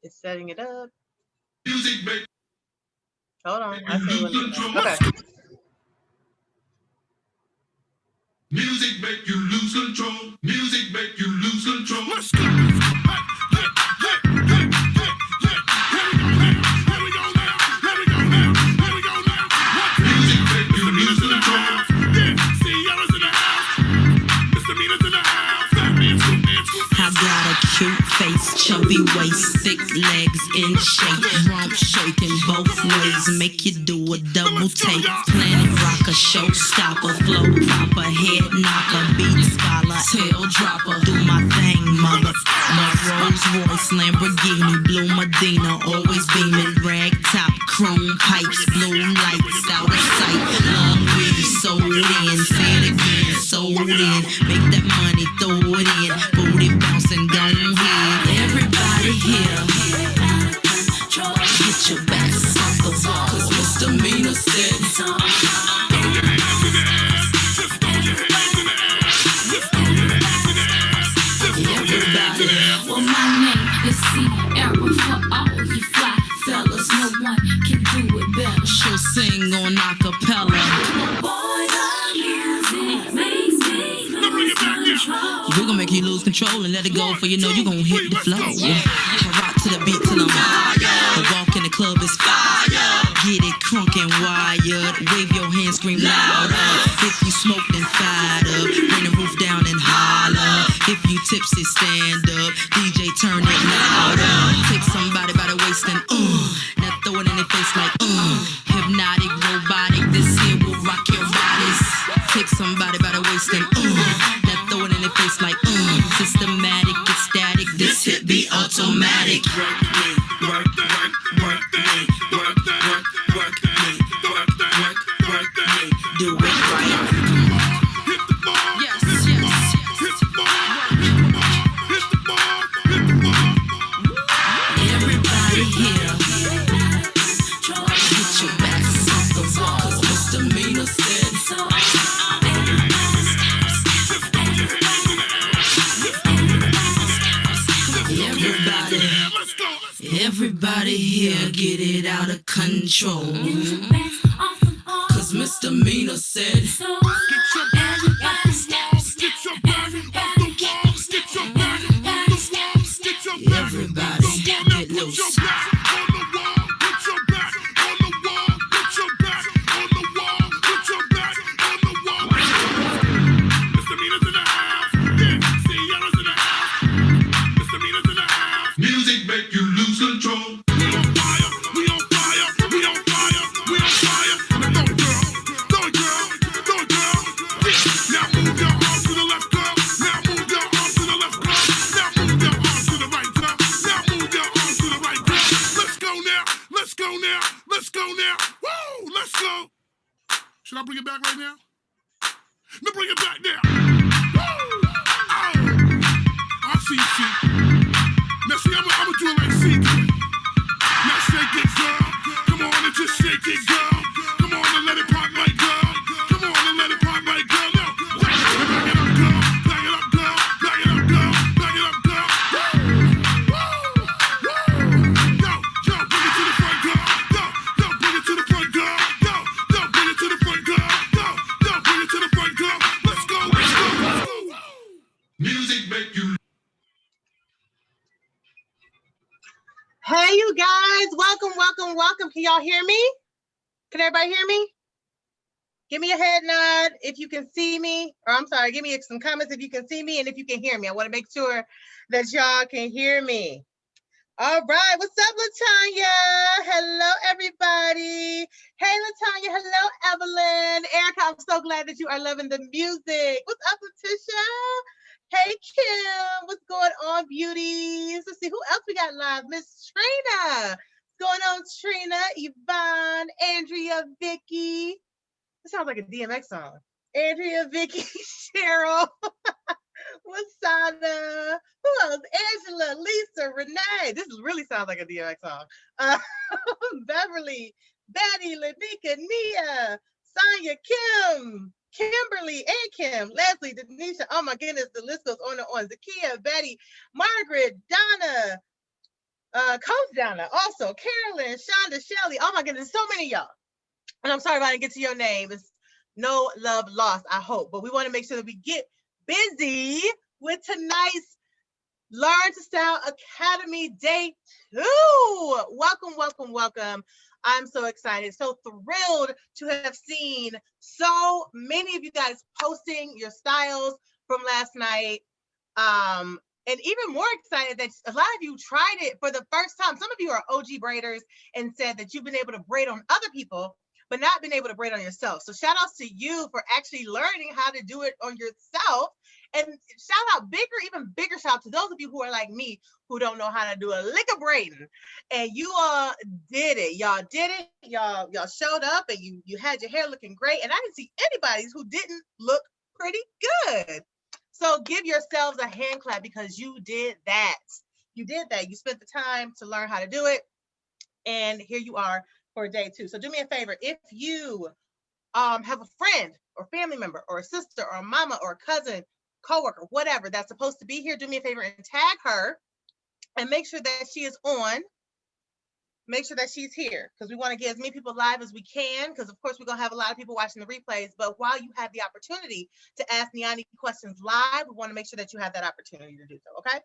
It's setting it up. Music make Hold on. I you say lose when it's control. okay. Music make you lose control. Music make you lose control. Let's go. Music make you lose control. I got a cute face, chubby waist, thick legs in shape, rump shaking both ways, make you do a double take. Planet rocker, showstopper, flow proper, head knocker, beat scholar, tail dropper. Do my thing, mother. My Rolls Royce, Lamborghini, blue Medina, always beaming, rag top, chrome pipes, blue lights, out of sight. Long weed, sold in, say it again, sold in. Make that money, throw it in, booty bouncing, go ahead. Everybody here, get your backs off the wall, 'cause misdemeanor said. Everybody. Well, my name is Sierra for all you fly fellas. No one can do it better. She'll sing on acapella. Boy, the music makes me lose control. We're gonna make you lose control and let it go, for you know you're gonna hit the flow. I rock to the beat till I'm higher. I walk in the club is fire. Get it crunk and wired. Wave your hands, scream louder. If you smoke, then fired up. Bring the roof down and holler. If you tipsy, stand up. DJ, turn it louder. Take somebody by the waist and now throw it in their face like hypnotic, robotic. This here will rock your bodies. Take somebody by the waist and now throw it in their face like systematic, ecstatic. This hit be automatic. Do it right. Yes, yes. Everybody here, get your backs off the wall, 'cause misdemeanor said. Everybody here, get it out of control, 'cause misdemeanor said. Everybody steps, everybody gets, everybody steps, Everybody get loose. Music make you lose control. Should I bring it back right now? No, bring it back now. Woo! Oh. I see, see. Now see, I'ma do it like C. Now shake it, girl. Come on and just shake it, girl. Come on and let it pop like girl. Come on and let it pop like girl. Now, back it up, girl. Back it up, girl. Back it up, girl. Back it up, girl. Woo! Woo! Yo, yo, bring it to the front, girl. Yo, yo, bring it to the front, girl. Yo, yo, bring it to the front, girl. Yo, yo, bring it to the front, girl. Let's go, let's go, let's go. Music make you. Hey, you guys. Welcome, welcome, welcome. Can y'all hear me? Can everybody hear me? Give me a head nod if you can see me. Or I'm sorry, give me some comments if you can see me and if you can hear me. I want to make sure that y'all can hear me. All right. What's up, LaTanya? Hello, everybody. Hey, LaTanya. Hello, Evelyn. Erica, I'm so glad that you are loving the music. What's up, Letitia? Hey, Kim. What's going on, beauties? Let's see who else we got live. Miss Trina. What's going on, Trina? Yvonne, Andrea, Vicky. This sounds like a DMX song. Andrea, Vicky, Cheryl, Wasada. Who else? Angela, Lisa, Renee. This really sounds like a DMX song. Beverly, Betty, Lanika, Nia, Sonia, Kim, Kimberly, and Kim, Leslie, Denisha. Oh my goodness, the list goes on and on. Zakia, Betty, Margaret, Donna, Coach down there. Also, Carolyn, Shonda, Shelly. Oh my goodness, so many of y'all. And I'm sorry if I didn't get to your name. It's no love lost, I hope. But we want to make sure that we get busy with tonight's Learn to Style Academy Day 2. Welcome, welcome, welcome. I'm so excited, so thrilled to have seen so many of you guys posting your styles from last night. And even more excited that a lot of you tried it for the first time. Some of you are OG braiders and said that you've been able to braid on other people, but not been able to braid on yourself. So shout outs to you for actually learning how to do it on yourself. And shout out even bigger shout out to those of you who are like me, who don't know how to do a lick of braiding. And you all did it. Y'all did it. Y'all showed up and you had your hair looking great. And I didn't see anybody who didn't look pretty good. So give yourselves a hand clap because you did that. You did that. You spent the time to learn how to do it. And here you are for day 2. So do me a favor. If you have a friend or family member or a sister or a mama or a cousin, coworker, whatever, that's supposed to be here, do me a favor and tag her and make sure that she is on. Make sure that she's here because we want to get as many people live as we can because, of course, we're going to have a lot of people watching the replays. But while you have the opportunity to ask Niani questions live, we want to make sure that you have that opportunity to do so, okay?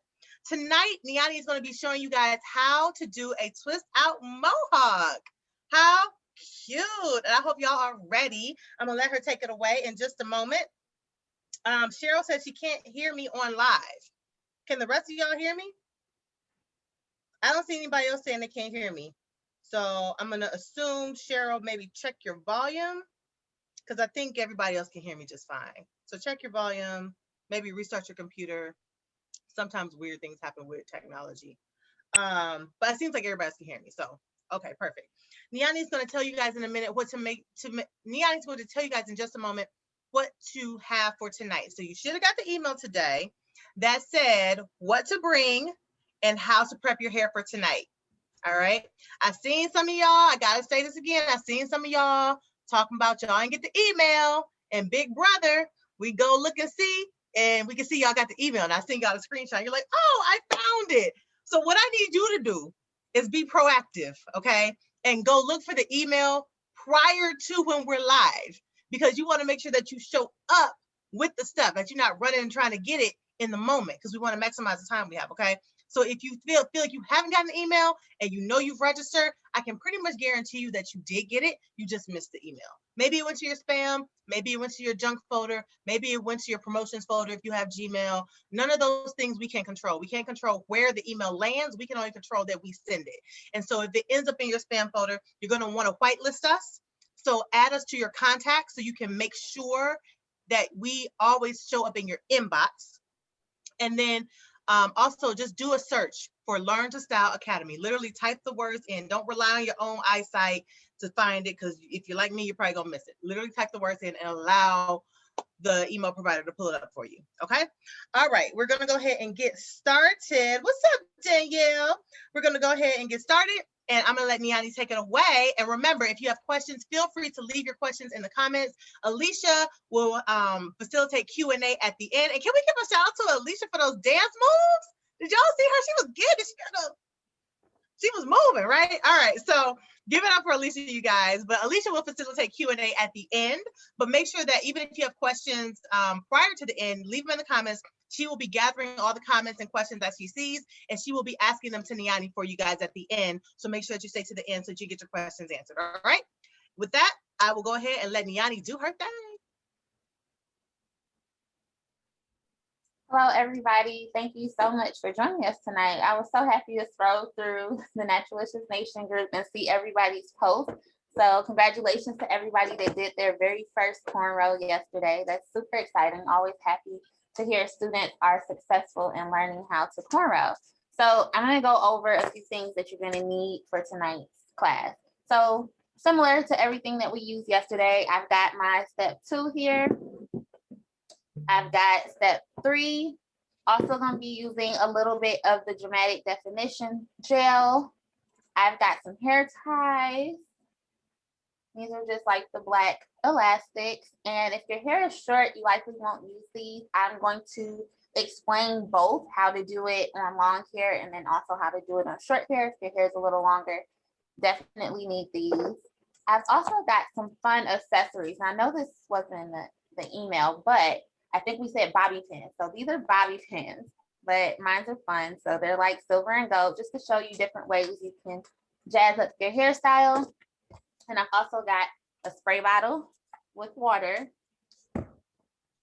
Tonight, Niani is going to be showing you guys how to do a twist out mohawk. How cute. And I hope y'all are ready. I'm going to let her take it away in just a moment. Cheryl says she can't hear me on live. Can the rest of y'all hear me? I don't see anybody else saying they can't hear me. So I'm going to assume, Cheryl, maybe check your volume because I think everybody else can hear me just fine. So check your volume, maybe restart your computer. Sometimes weird things happen with technology. But it seems like everybody else can hear me. So, okay, perfect. Niani's going to tell you guys in a minute Niani's going to tell you guys in just a moment what to have for tonight. So you should have got the email today that said what to bring and how to prep your hair for tonight. All right. I've seen some of y'all. I got to say this again. I've seen some of y'all talking about y'all and get the email and big brother. We go look and see and we can see y'all got the email. And I seen y'all a screenshot. You're like, oh, I found it. So what I need you to do is be proactive. Okay. And go look for the email prior to when we're live because you want to make sure that you show up with the stuff, that you're not running and trying to get it in the moment because we want to maximize the time we have. Okay. So if you feel like you haven't gotten an email and you know you've registered, I can pretty much guarantee you that you did get it. You just missed the email. Maybe it went to your spam. Maybe it went to your junk folder. Maybe it went to your promotions folder if you have Gmail. None of those things we can control. We can't control where the email lands. We can only control that we send it. And so if it ends up in your spam folder, you're going to want to whitelist us. So add us to your contacts so you can make sure that we always show up in your inbox. And then also just do a search for Learn to Style Academy. Literally type the words in. Don't rely on your own eyesight to find it because if you're like me, you're probably gonna miss it. Literally type the words in and allow the email provider to pull it up for you. Okay. All right. We're gonna go ahead and get started. What's up, Danielle? We're gonna go ahead and get started. And I'm going to let Niani take it away. And remember, if you have questions, feel free to leave your questions in the comments. Alicia will facilitate Q&A at the end. And can we give a shout out to Alicia for those dance moves? Did y'all see her? She was good. She was moving, right? All right. So give it up for Alicia, you guys. But Alicia will facilitate Q&A at the end. But make sure that even if you have questions prior to the end, leave them in the comments. She will be gathering all the comments and questions that she sees, and she will be asking them to Niani for you guys at the end. So make sure that you stay to the end so that you get your questions answered. All right. With that, I will go ahead and let Niani do her thing. Hello, everybody. Thank you so much for joining us tonight. I was so happy to scroll through the Naturalicious Nation group and see everybody's posts. So congratulations to everybody that did their very first cornrow yesterday. That's super exciting. Always happy to hear students are successful in learning how to cornrow. So I'm going to go over a few things that you're going to need for tonight's class. So similar to everything that we used yesterday, I've got my step 2 here. I've got step 3. Also going to be using a little bit of the Dramatic Definition gel. I've got some hair ties. These are just like the black elastics. And if your hair is short, you likely won't use these. I'm going to explain both, how to do it on long hair and then also how to do it on short hair if your hair is a little longer. Definitely need these. I've also got some fun accessories. I know this wasn't in the email, but I think we said bobby pins. So these are bobby pins, but mine are fun. So they're like silver and gold, just to show you different ways you can jazz up your hairstyle. And I've also got a spray bottle with water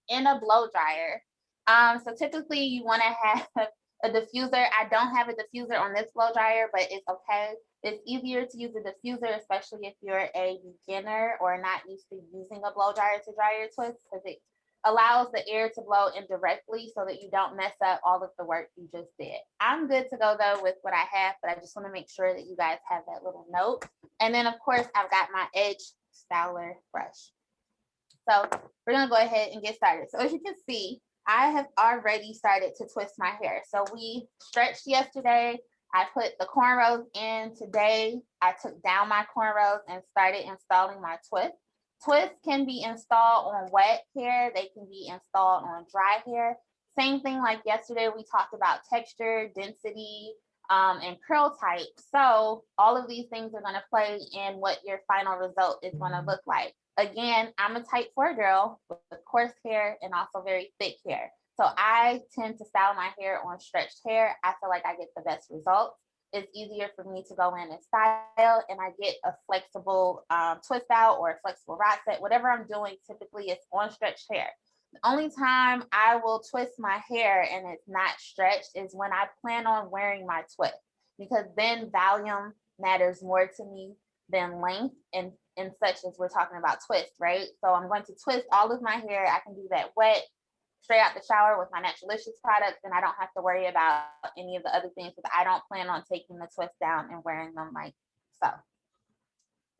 and a blow dryer. So typically you want to have a diffuser. I don't have a diffuser on this blow dryer, but it's okay. It's easier to use a diffuser, especially if you're a beginner or not used to using a blow dryer to dry your twists, because it allows the air to blow indirectly so that you don't mess up all of the work you just did. I'm good to go though with what I have, but I just want to make sure that you guys have that little note. And then of course I've got my edge styler brush. So we're gonna go ahead and get started. So as you can see, I have already started to twist my hair. So we stretched yesterday. I put the cornrows in today. I took down my cornrows and started installing my twist. Twists can be installed on wet hair. They can be installed on dry hair. Same thing like yesterday, we talked about texture, density, and curl type. So all of these things are gonna play in what your final result is gonna look like. Again, I'm a type 4 girl with coarse hair and also very thick hair. So I tend to style my hair on stretched hair. I feel like I get the best results. It's easier for me to go in and style, and I get a flexible twist out or a flexible rod set. Whatever I'm doing typically is on stretched hair. The only time I will twist my hair and it's not stretched is when I plan on wearing my twist, because then volume matters more to me than length and such as we're talking about twist, right? So I'm going to twist all of my hair. I can do that wet, straight out the shower with my Naturalicious products, and I don't have to worry about any of the other things because I don't plan on taking the twist down and wearing them like so.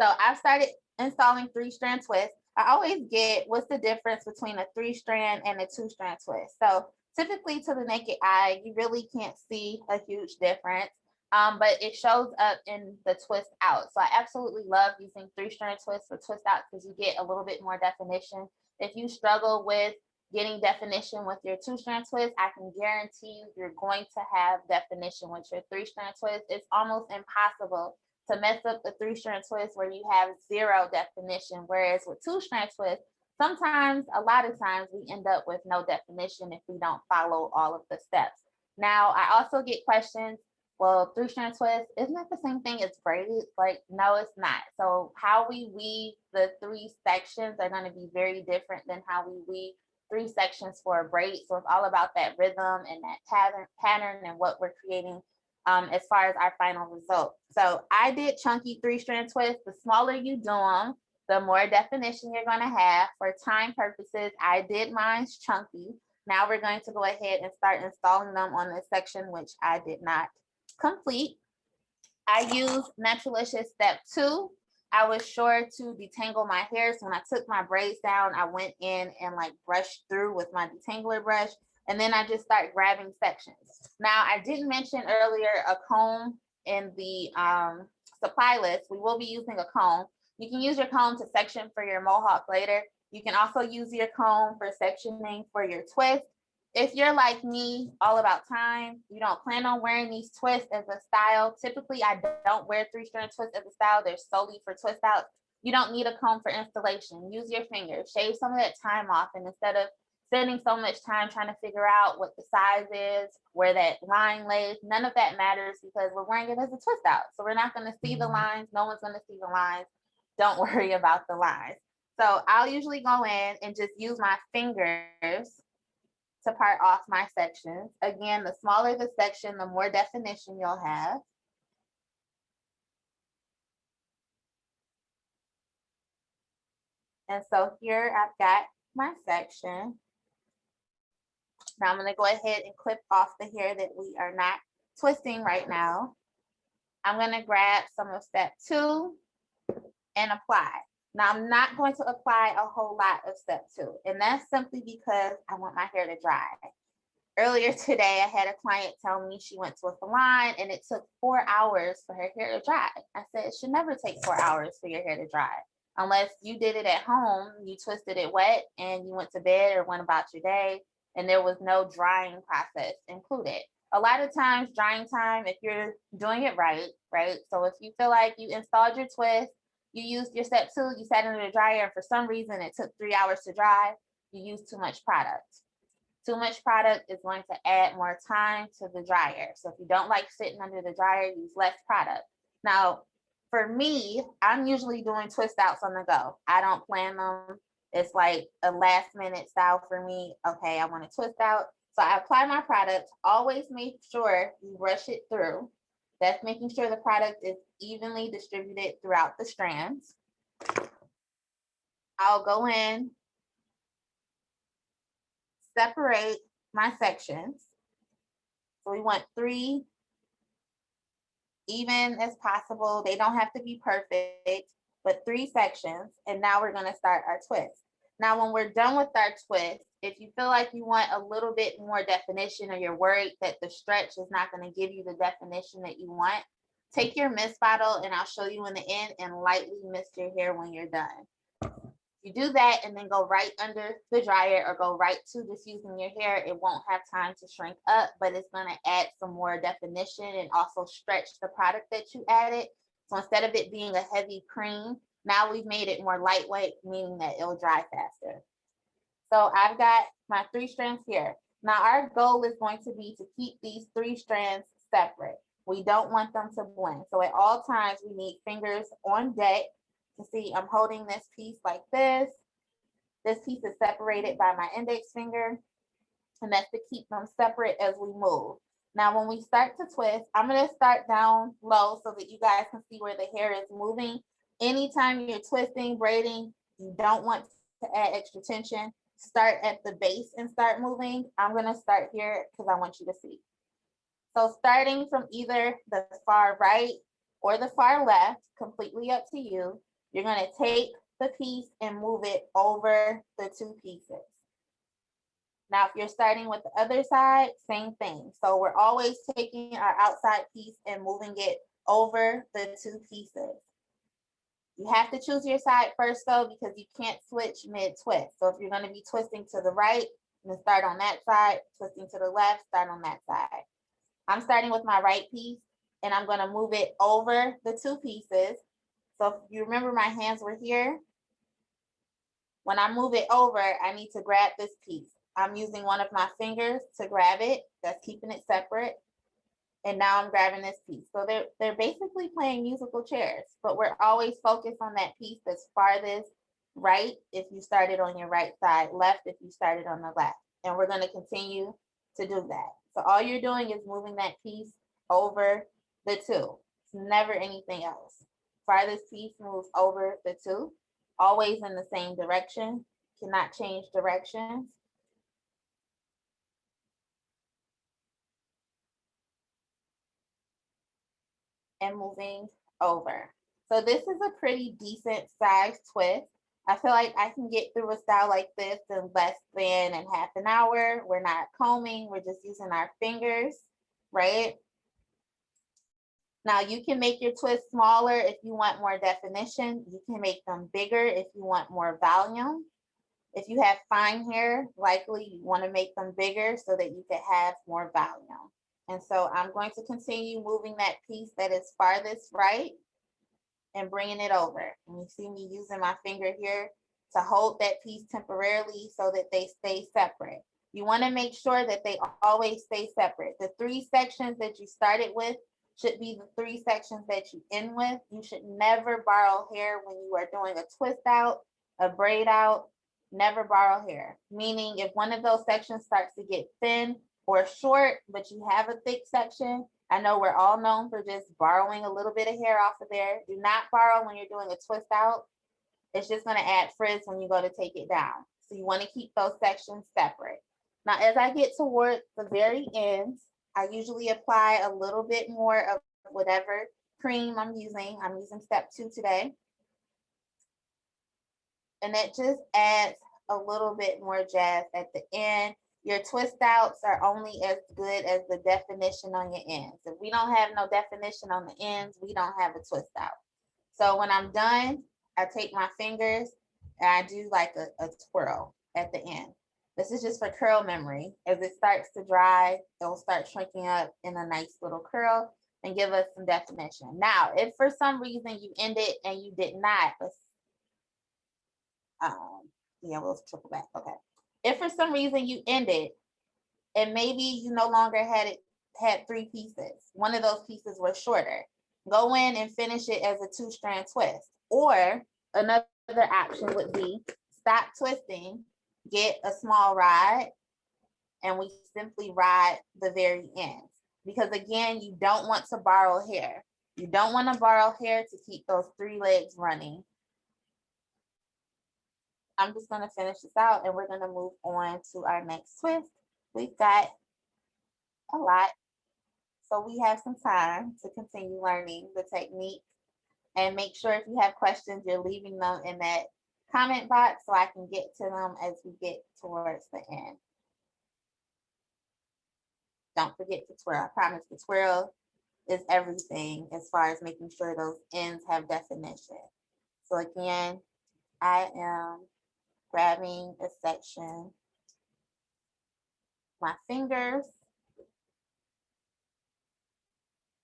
So I've started installing 3-strand twists. I always get what's the difference between a 3-strand and a 2-strand twist. So typically to the naked eye, you really can't see a huge difference. But it shows up in the twist out. So I absolutely love using 3-strand twists for twist out because you get a little bit more definition. If you struggle with getting definition with your 2-strand twist, I can guarantee you're going to have definition with your 3-strand twist. It's almost impossible to mess up the 3-strand twist where you have 0 definition. Whereas with 2-strand twist, sometimes, a lot of times, we end up with no definition if we don't follow all of the steps. Now, I also get questions, well, 3-strand twist, isn't that the same thing as braided? Like, no, it's not. So how we weave the 3 sections are going to be very different than how we weave 3 sections for a braid. So it's all about that rhythm and that pattern and what we're creating as far as our final result. So I did chunky 3-strand twists. The smaller you do them, the more definition you're going to have. For time purposes, I did mine's chunky. Now we're going to go ahead and start installing them on this section, which I did not complete. I used Naturalicious step 2. I was sure to detangle my hair. So when I took my braids down, I went in and like brushed through with my detangler brush. And then I just start grabbing sections. Now, I didn't mention earlier a comb in the supply list. We will be using a comb. You can use your comb to section for your mohawk later. You can also use your comb for sectioning for your twist. If you're like me, all about time, you don't plan on wearing these twists as a style. Typically, I don't wear 3-strand twists as a style. They're solely for twist outs. You don't need a comb for installation. Use your fingers. Shave some of that time off. And instead of spending so much time trying to figure out what the size is, where that line lays, none of that matters because we're wearing it as a twist out. So we're not going to see the lines. No one's going to see the lines. Don't worry about the lines. So I'll usually go in and just use my fingers to part off my sections. Again, the smaller the section, the more definition you'll have. And so here I've got my section. Now I'm going to go ahead and clip off the hair that we are not twisting right now. I'm going to grab some of step 2 and apply. Now I'm not going to apply a whole lot of step 2, and that's simply because I want my hair to dry. Earlier today, I had a client tell me she went to a salon and it took 4 hours for her hair to dry. I said, it should never take 4 hours for your hair to dry. Unless you did it at home, you twisted it wet and you went to bed or went about your day. and there was no drying process included. A lot of times, drying time, if you're doing it right, so if you feel like you installed your twist, you used your step 2, you sat under the dryer, and for some reason it took 3 hours to dry, you used too much product. Too much product is going to add more time to the dryer. So if you don't like sitting under the dryer, use less product. Now, for me, I'm usually doing twist outs on the go. I don't plan them. It's like a last minute style for me. Okay, I want to twist out. So I apply my product. Always make sure you brush it through. That's making sure the product is evenly distributed throughout the strands. I'll go in, separate my sections. So we want 3 even as possible. They don't have to be perfect, but 3 sections. And now we're going to start our twist. Now, when we're done with our twist, if you feel like you want a little bit more definition or you're worried that the stretch is not going to give you the definition that you want, take your mist bottle and I'll show you in the end and lightly mist your hair when you're done. You do that and then go right under the dryer or go right to diffusing your hair. It won't have time to shrink up, but it's going to add some more definition and also stretch the product that you added. So instead of it being a heavy cream, now we've made it more lightweight, meaning that it'll dry faster. So I've got my 3 strands here. Now our goal is going to be to keep these 3 strands separate. We don't want them to blend. So at all times, we need fingers on deck. You see, I'm holding this piece like this. This piece is separated by my index finger, and that's to keep them separate as we move. Now, when we start to twist, I'm going to start down low so that you guys can see where the hair is moving. Anytime you're twisting, braiding, you don't want to add extra tension. Start at the base and start moving. I'm going to start here because I want you to see. So starting from either the far right or the far left, completely up to you, you're going to take the piece and move it over the 2 pieces. Now, if you're starting with the other side, same thing. So we're always taking our outside piece and moving it over the 2 pieces. You have to choose your side first though, because you can't switch mid-twist. So if you're going to be twisting to the right, then start on that side, twisting to the left, start on that side. I'm starting with my right piece and I'm going to move it over the 2 pieces. So if you remember my hands were here, when I move it over, I need to grab this piece. I'm using one of my fingers to grab it. That's keeping it separate. And now I'm grabbing this piece. So they're basically playing musical chairs, but we're always focused on that piece that's farthest right if you started on your right side, left if you started on the left. And we're going to continue to do that. So all you're doing is moving that piece over the 2. It's never anything else. Farthest piece moves over the 2, always in the same direction, cannot change directions. And moving over. So this is a pretty decent size twist. I feel like I can get through a style like this in less than half an hour. We're not combing, we're just using our fingers, right? Now you can make your twist smaller if you want more definition. You can make them bigger if you want more volume. If you have fine hair, likely you want to make them bigger so that you can have more volume. And so I'm going to continue moving that piece that is farthest right and bringing it over. And you see me using my finger here to hold that piece temporarily so that they stay separate. You want to make sure that they always stay separate. The 3 sections that you started with should be the 3 sections that you end with. You should never borrow hair when you are doing a twist out, a braid out, never borrow hair. Meaning if one of those sections starts to get thin or short, but you have a thick section, I know we're all known for just borrowing a little bit of hair off of there. Do not borrow when you're doing a twist out. It's just going to add frizz when you go to take it down. So you want to keep those sections separate. Now, as I get toward the very end, I usually apply a little bit more of whatever cream I'm using. I'm using step 2 today. And it just adds a little bit more jazz at the end. Your twist outs are only as good as the definition on your ends. If we don't have no definition on the ends, we don't have a twist out. So when I'm done, I take my fingers and I do like a twirl at the end. This is just for curl memory. As it starts to dry, it'll start shrinking up in a nice little curl and give us some definition. Now, if for some reason you end it and you did not, yeah, we'll triple back. Okay. If for some reason you end it and maybe you no longer had 3 pieces, one of those pieces was shorter, go in and finish it as a 2-strand twist. Or another option would be stop twisting, get a small rod, and we simply rod the very ends. Because again, you don't want to borrow hair. You don't want to borrow hair to keep those 3 legs running. I'm just going to finish this out and we're going to move on to our next twist. We've got a lot, so we have some time to continue learning the technique. And make sure if you have questions, you're leaving them in that comment box so I can get to them as we get towards the end. Don't forget to twirl. I promise the twirl is everything as far as making sure those ends have definition. So again, I am grabbing a section, my fingers,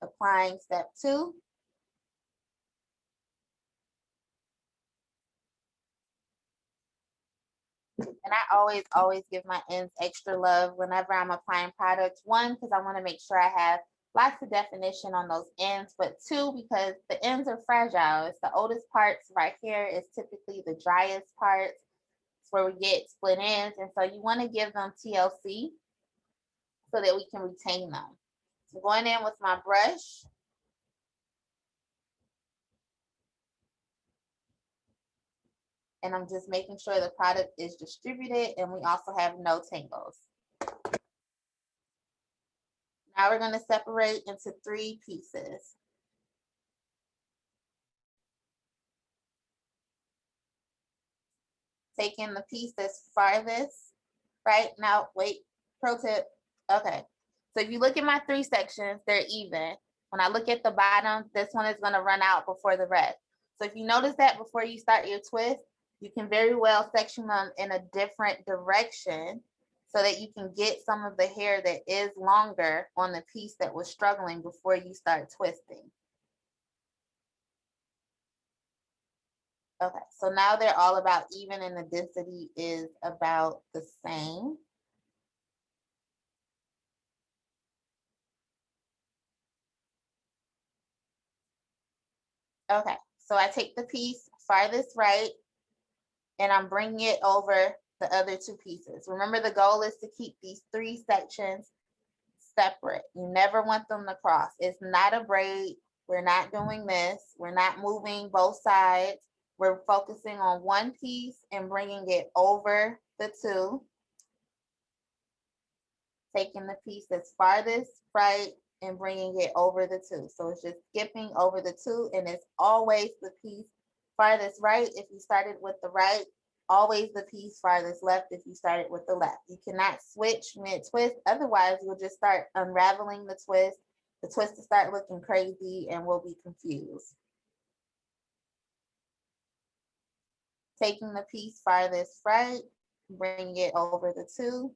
applying step 2. And I always give my ends extra love whenever I'm applying products. 1, because I want to make sure I have lots of definition on those ends, but 2, because the ends are fragile. It's the oldest parts right here is typically the driest parts. It's where we get split ends. And so you want to give them TLC so that we can retain them. So going in with my brush. And I'm just making sure the product is distributed and we also have no tangles. Now we're going to separate into 3 pieces. Taking the piece that's farthest, right? Now, wait, pro tip. Okay, so if you look at my 3 sections, they're even. When I look at the bottom, this one is going to run out before the rest. So if you notice that before you start your twist, you can very well section them in a different direction so that you can get some of the hair that is longer on the piece that was struggling before you start twisting. Okay, so now they're all about even and the density is about the same. Okay, so I take the piece farthest right and I'm bringing it over the other 2 pieces. Remember, the goal is to keep these 3 sections separate. You never want them to cross. It's not a braid. We're not doing this. We're not moving both sides. We're focusing on 1 piece and bringing it over the 2. Taking the piece that's farthest right and bringing it over the 2. So it's just skipping over the 2, and it's always the piece farthest right if you started with the right, always the piece farthest left if you started with the left. You cannot switch mid-twist, otherwise you'll just start unraveling the twist will start looking crazy and we'll be confused. Taking the piece farthest right, bring it over the 2.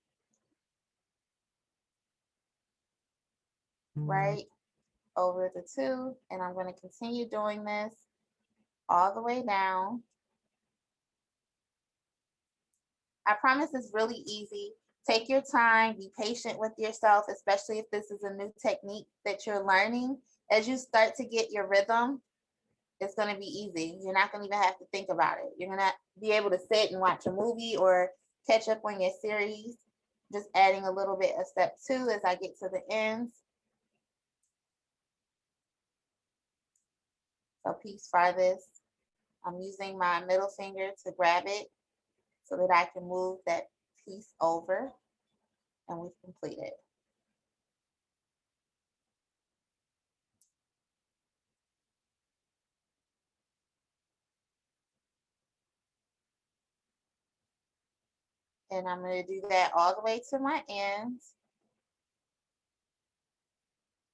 Right over the 2, and I'm going to continue doing this all the way down. I promise it's really easy. Take your time, be patient with yourself, especially if this is a new technique that you're learning. As you start to get your rhythm, it's going to be easy. You're not going to even have to think about it. You're going to be able to sit and watch a movie or catch up on your series. Just adding a little bit of step 2 as I get to the ends. So piece farthest, I'm using my middle finger to grab it so that I can move that piece over, and we've completed. And I'm going to do that all the way to my ends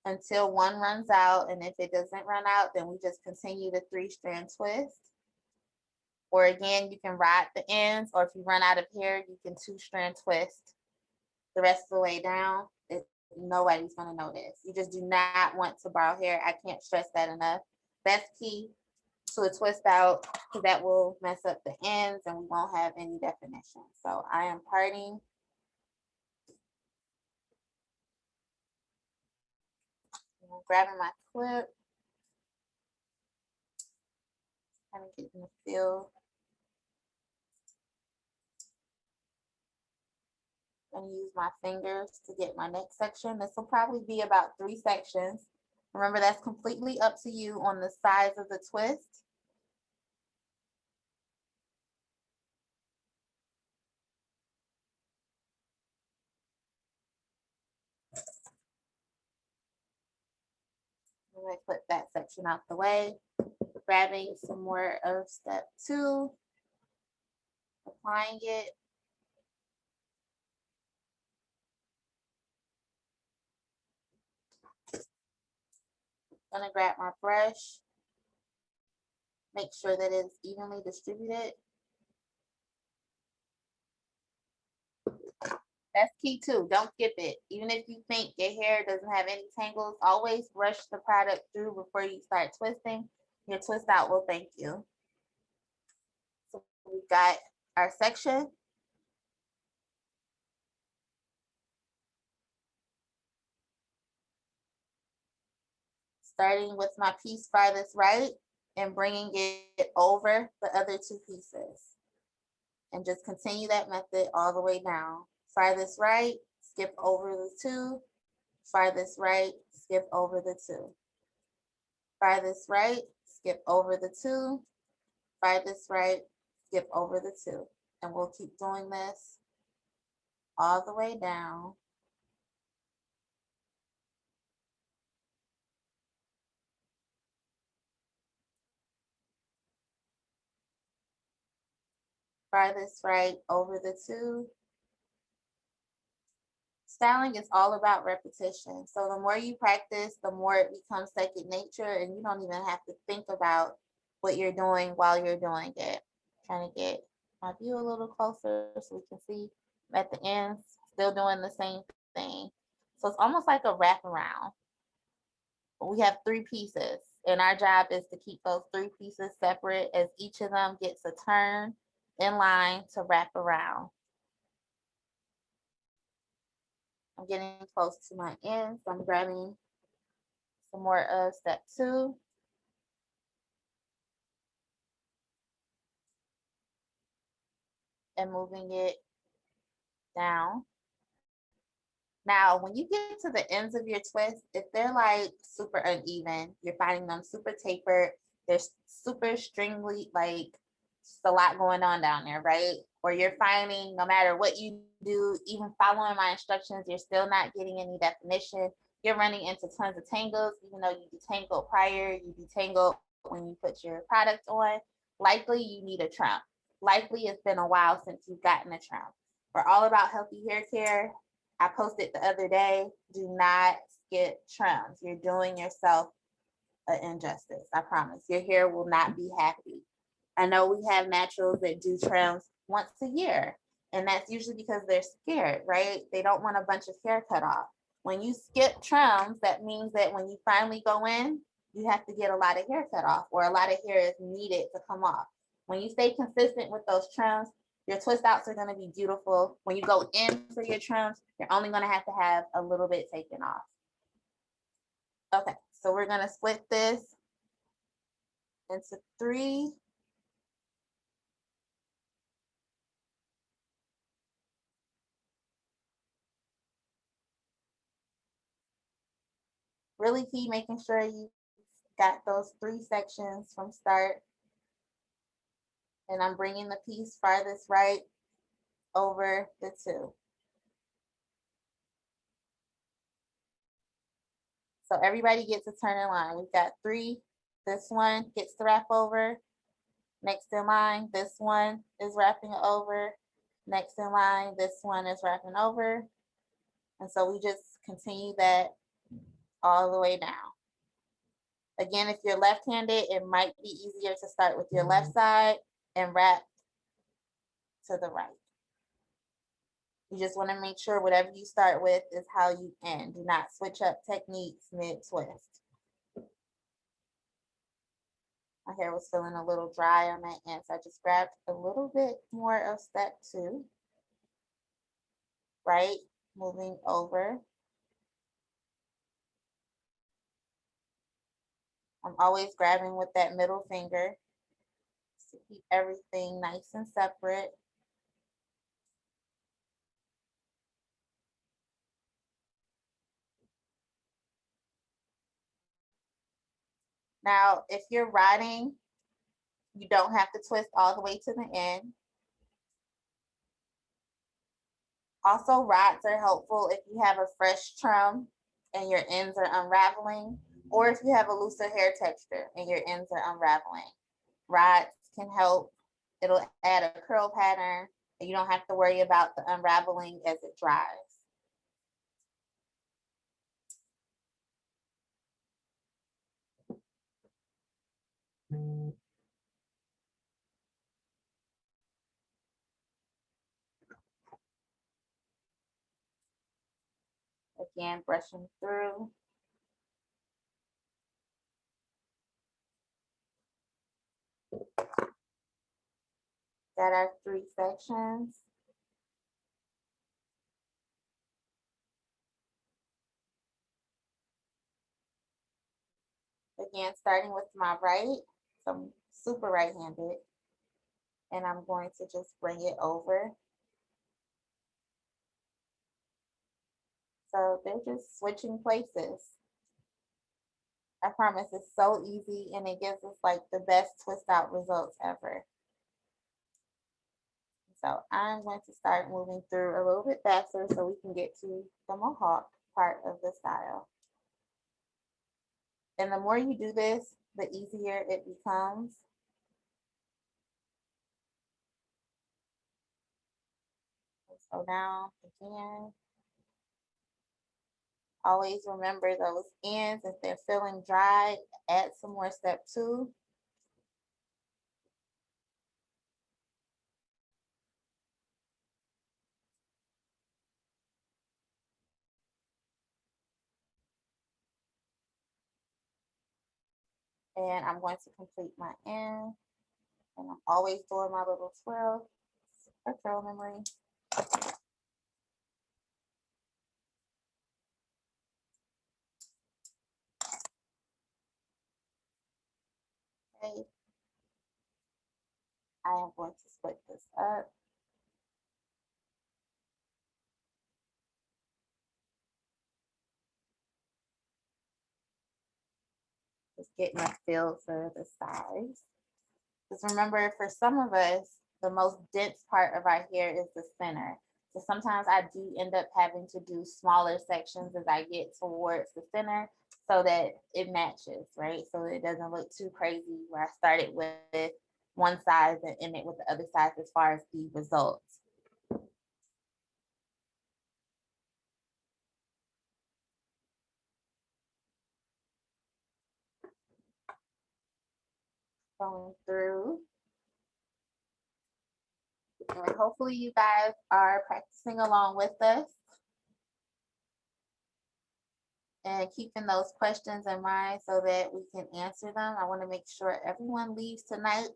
until one runs out. And if it doesn't run out, then we just continue the 3-strand twist. Or again, you can ride the ends, or if you run out of hair, you can 2-strand twist the rest of the way down. Nobody's gonna notice. You just do not want to borrow hair. I can't stress that enough. Best key to a twist out, because that will mess up the ends and we won't have any definition. So I am parting. I'm grabbing my clip. Kind of getting the feel. I'm gonna use my fingers to get my next section. This will probably be about 3 sections. Remember, that's completely up to you on the size of the twist. I'm gonna put that section out the way. Grabbing some more of step 2, applying it. Gonna grab my brush, make sure that it's evenly distributed. That's key too. Don't skip it. Even if you think your hair doesn't have any tangles, always brush the product through before you start twisting. Your twist out will thank you. So we've got our section. Starting with my piece farthest right and bringing it over the other 2 pieces. And just continue that method all the way down. Farthest right, skip over the 2. Farthest right, skip over the 2. Farthest right, skip over the 2. Farthest right, skip over the 2. And we'll keep doing this all the way down. Farthest right over the 2. Styling is all about repetition. So the more you practice, the more it becomes second nature, and you don't even have to think about what you're doing while you're doing it. Trying to get my view a little closer so we can see at the ends, still doing the same thing. So it's almost like a wraparound. We have 3 pieces, and our job is to keep those 3 pieces separate as each of them gets a turn in line to wrap around. I'm getting close to my ends. I'm grabbing some more of step 2. And moving it down. Now, when you get to the ends of your twist, if they're like super uneven, you're finding them super tapered, they're super stringly, like it's a lot going on down there, right? Or you're finding no matter what you do, even following my instructions, you're still not getting any definition. You're running into tons of tangles, even though you detangled prior, you detangled when you put your product on. Likely you need a trim. Likely it's been a while since you've gotten a trim. We're all about healthy hair care. I posted the other day, do not skip trims. You're doing yourself an injustice, I promise. Your hair will not be happy. I know we have naturals that do trims once a year, and that's usually because they're scared, right? They don't want a bunch of hair cut off. When you skip trims, that means that when you finally go in, you have to get a lot of hair cut off, or a lot of hair is needed to come off. When you stay consistent with those trims, your twist outs are going to be beautiful. When you go in for your trims, you're only going to have a little bit taken off. Okay, so we're going to split this into 3. Really key making sure you got those 3 sections from start. And I'm bringing the piece farthest right over the 2. So everybody gets a turn in line. We've got 3. This one gets to wrap over. Next in line, this one is wrapping over. Next in line, this one is wrapping over. And so we just continue that all the way down. Again, if you're left-handed, it might be easier to start with your left side. and wrap to the right. You just want to make sure whatever you start with is how you end. Do not switch up techniques mid-twist. My hair was feeling a little dry on that end, so I just grabbed a little bit more of step 2, right? Moving over. I'm always grabbing with that middle finger to keep everything nice and separate. Now, if you're riding, you don't have to twist all the way to the end. Also, rods are helpful if you have a fresh trim and your ends are unraveling, or if you have a looser hair texture and your ends are unraveling. Rods can help. It'll add a curl pattern, and you don't have to worry about the unraveling as it dries. Again, brushing through. Got our 3 sections. Again, starting with my right, so I'm super right-handed, and I'm going to just bring it over. So they're just switching places. I promise it's so easy, and it gives us like the best twist out results ever. So I'm going to start moving through a little bit faster so we can get to the Mohawk part of the style. And the more you do this, the easier it becomes. So now again, always remember those ends. If they're feeling dry, add some more step 2. And I'm going to complete my end. And I'm always doing my little twirl for curl memory. Okay. I am going to split this up. Just getting a feel for the size. Because remember, for some of us, the most dense part of our hair is the center. So sometimes I do end up having to do smaller sections as I get towards the center so that it matches, right? So it doesn't look too crazy where I started with one size and end it with the other size as far as the results. Going through. And hopefully you guys are practicing along with us and keeping those questions in mind so that we can answer them. I want to make sure everyone leaves tonight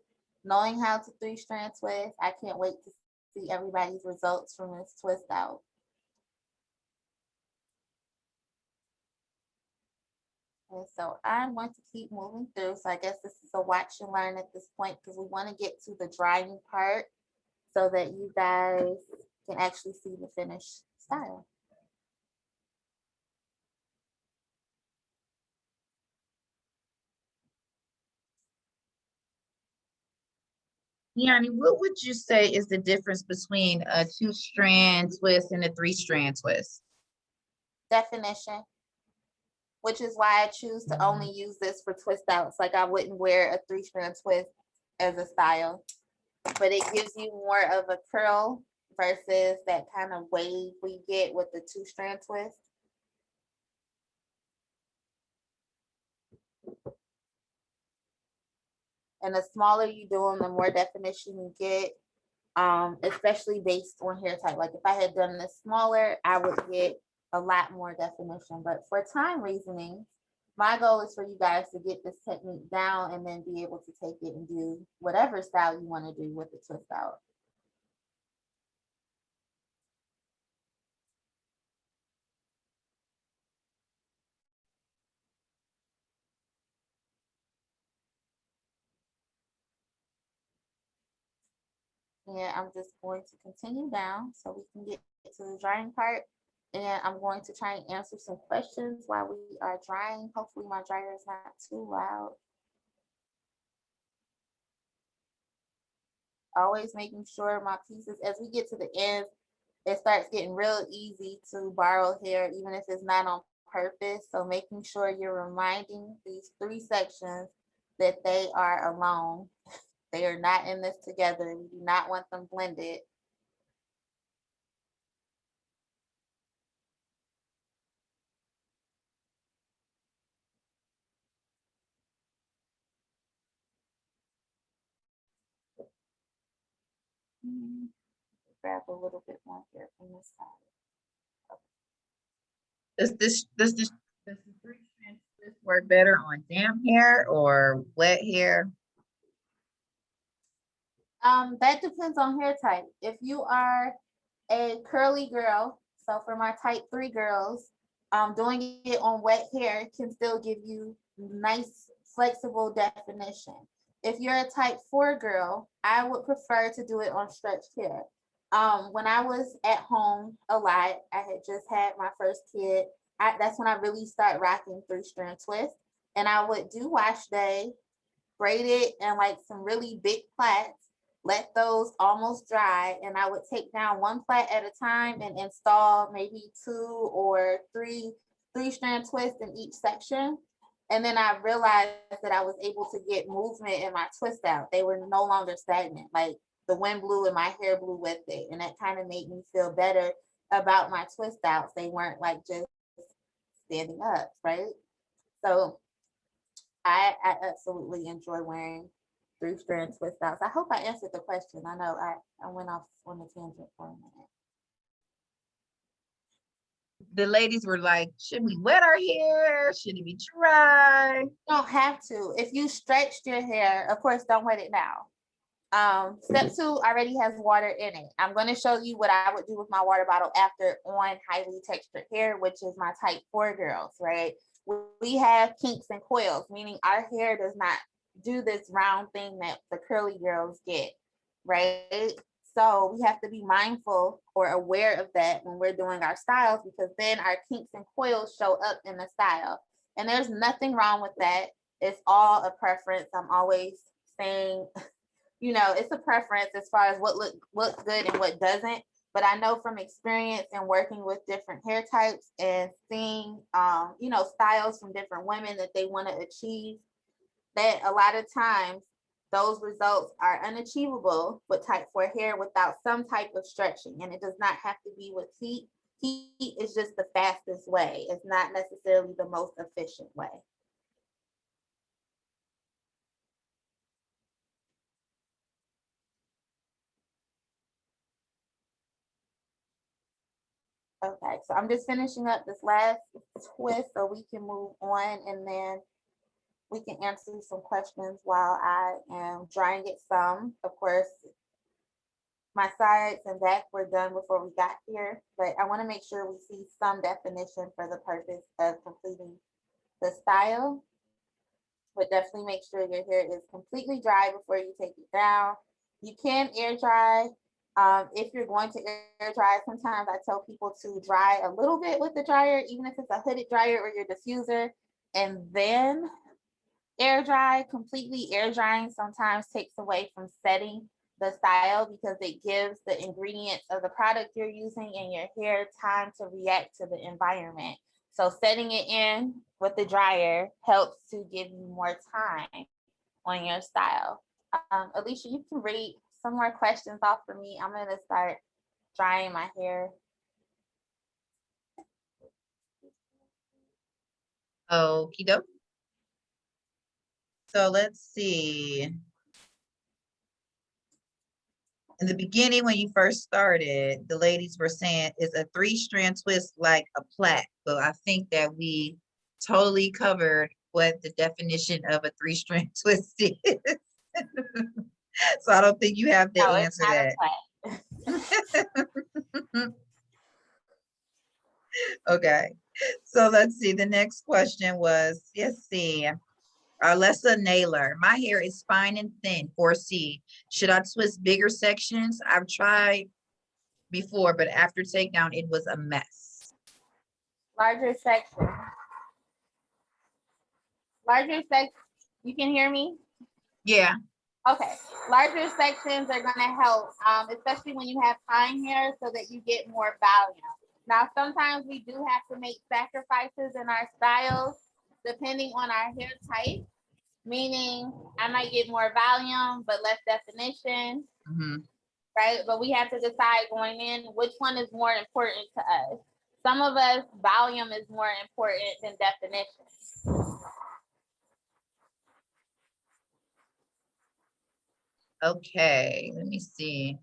knowing how to 3-strand twist. I can't wait to see everybody's results from this twist out. And so I'm going to keep moving through. So I guess this is a watch and learn at this point because we want to get to the drying part so that you guys can actually see the finished style. Yanni, what would you say is the difference between a 2-strand twist and a 3-strand twist? Definition, which is why I choose to only use this for twist outs. Like I wouldn't wear a 3-strand twist as a style, but it gives you more of a curl versus that kind of wave we get with the 2-strand twist. And the smaller you do them, the more definition you get, especially based on hair type. Like if I had done this smaller, I would get a lot more definition. But for time reasoning, my goal is for you guys to get this technique down and then be able to take it and do whatever style you want to do with the twist out. And I'm just going to continue down so we can get to the drying part. And I'm going to try and answer some questions while we are drying. Hopefully my dryer is not too loud. Always making sure my pieces, as we get to the end, it starts getting real easy to borrow hair, even if it's not on purpose. So making sure you're reminding these 3 sections that they are alone. They are not in this together. We do not want them blended. Grab a little bit more here from this side. Does the 3-strand twist work better on damp hair or wet hair? That depends on hair type. If you are a curly girl, so for my type 3 girls, doing it on wet hair can still give you nice flexible definition. If you're a type 4 girl, I would prefer to do it on stretched hair. When I was at home a lot, I had just had my first kid. That's when I really started rocking 3-strand twists. And I would do wash day, braid it in like some really big plaits, let those almost dry, and I would take down 1 plait at a time and install maybe 2 or 3 3-strand twists in each section. And then I realized that I was able to get movement in my twist out. They were no longer stagnant. Like the wind blew and my hair blew with it. And that kind of made me feel better about my twist outs. They weren't like just standing up, right? So I absolutely enjoy wearing 3-strand twist outs. I hope I answered the question. I know I went off on a tangent for a minute. The ladies were like, should we wet our hair? Should it be dry? You don't have to. If you stretched your hair, of course, don't wet it now. Step 2 already has water in it. I'm going to show you what I would do with my water bottle after on highly textured hair, which is my type 4 girls, right? We have kinks and coils, meaning our hair does not do this round thing that the curly girls get, right? So we have to be mindful or aware of that when we're doing our styles, because then our kinks and coils show up in the style. And there's nothing wrong with that. It's all a preference. I'm always saying, you know, it's a preference as far as what looks good and what doesn't. But I know from experience and working with different hair types and seeing, you know, styles from different women that they want to achieve, that a lot of times those results are unachievable with type 4 hair without some type of stretching. And it does not have to be with heat. Heat is just the fastest way. It's not necessarily the most efficient way. Okay, so I'm just finishing up this last twist so we can move on, and then we can answer some questions while I am drying it some. Of course, my sides and back were done before we got here, but I want to make sure we see some definition for the purpose of completing the style. But definitely make sure your hair is completely dry before you take it down. You can air dry. If you're going to air dry, sometimes I tell people to dry a little bit with the dryer, even if it's a hooded dryer or your diffuser, and then air dry. Completely air drying sometimes takes away from setting the style because it gives the ingredients of the product you're using and your hair time to react to the environment. So setting it in with the dryer helps to give you more time on your style. Alicia, you can read some more questions off for me. I'm going to start drying my hair. Okie doke. So let's see. In the beginning, when you first started, the ladies were saying is a 3-strand twist like a plait, but I think that we totally covered what the definition of a 3-strand twist is. So I don't think you have to No, it's answer not that. a plait. Okay, so let's see. The next question was, let's see. Arlessa Naylor, my hair is fine and thin, 4C. Should I twist bigger sections? I've tried before, but after takedown, it was a mess. Larger section. Larger section. You can hear me? Yeah. Okay. Larger sections are going to help, especially when you have fine hair so that you get more volume. Now, sometimes we do have to make sacrifices in our styles depending on our hair type, meaning I might get more volume but less definition, right? But we have to decide going in which one is more important to us. Some of us, volume is more important than definition. Okay, let me see.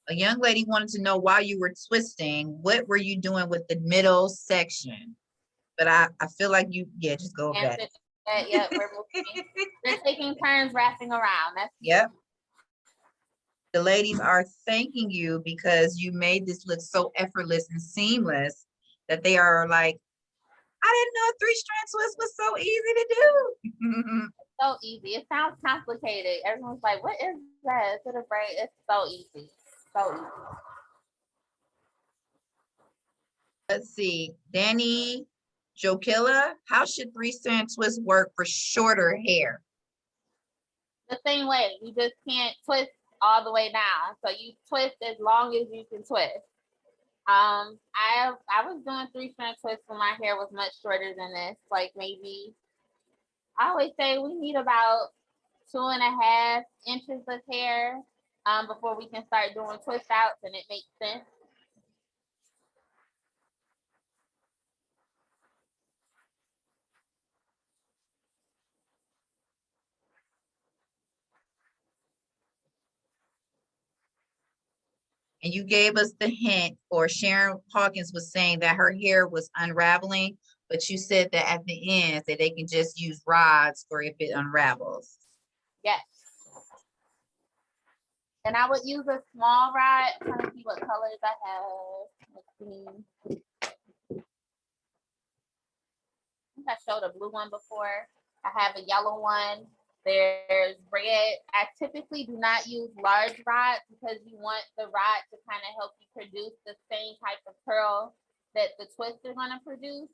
A young lady wanted to know why you were twisting. What were you doing with the middle section? But I feel like you, yeah, just go over that. Yep, we're moving. They're taking turns wrapping around. Yep. The ladies are thanking you because you made this look so effortless and seamless that they are like, I didn't know a 3-strand twist was so easy to do. So easy. It sounds complicated. Everyone's like, what is that? Is it a braid? It's so easy. So easy. Let's see. Danny Jokilla, how should 3-strand twist work for shorter hair? The same way. You just can't twist all the way down. So you twist as long as you can twist. I was doing 3-strand twists when my hair was much shorter than this. Like maybe, I always say we need about 2.5 inches of hair before we can start doing twist outs, and it makes sense. And you gave us the hint, or Sharon Hawkins was saying that her hair was unraveling, but you said that at the end that they can just use rods for if it unravels. Yes. And I would use a small rod. I'm trying to see what colors I have. Let's see. I think I showed a blue one before. I have a yellow one. There's red. I typically do not use large rods because you want the rod to kind of help you produce the same type of curl that the twists are going to produce.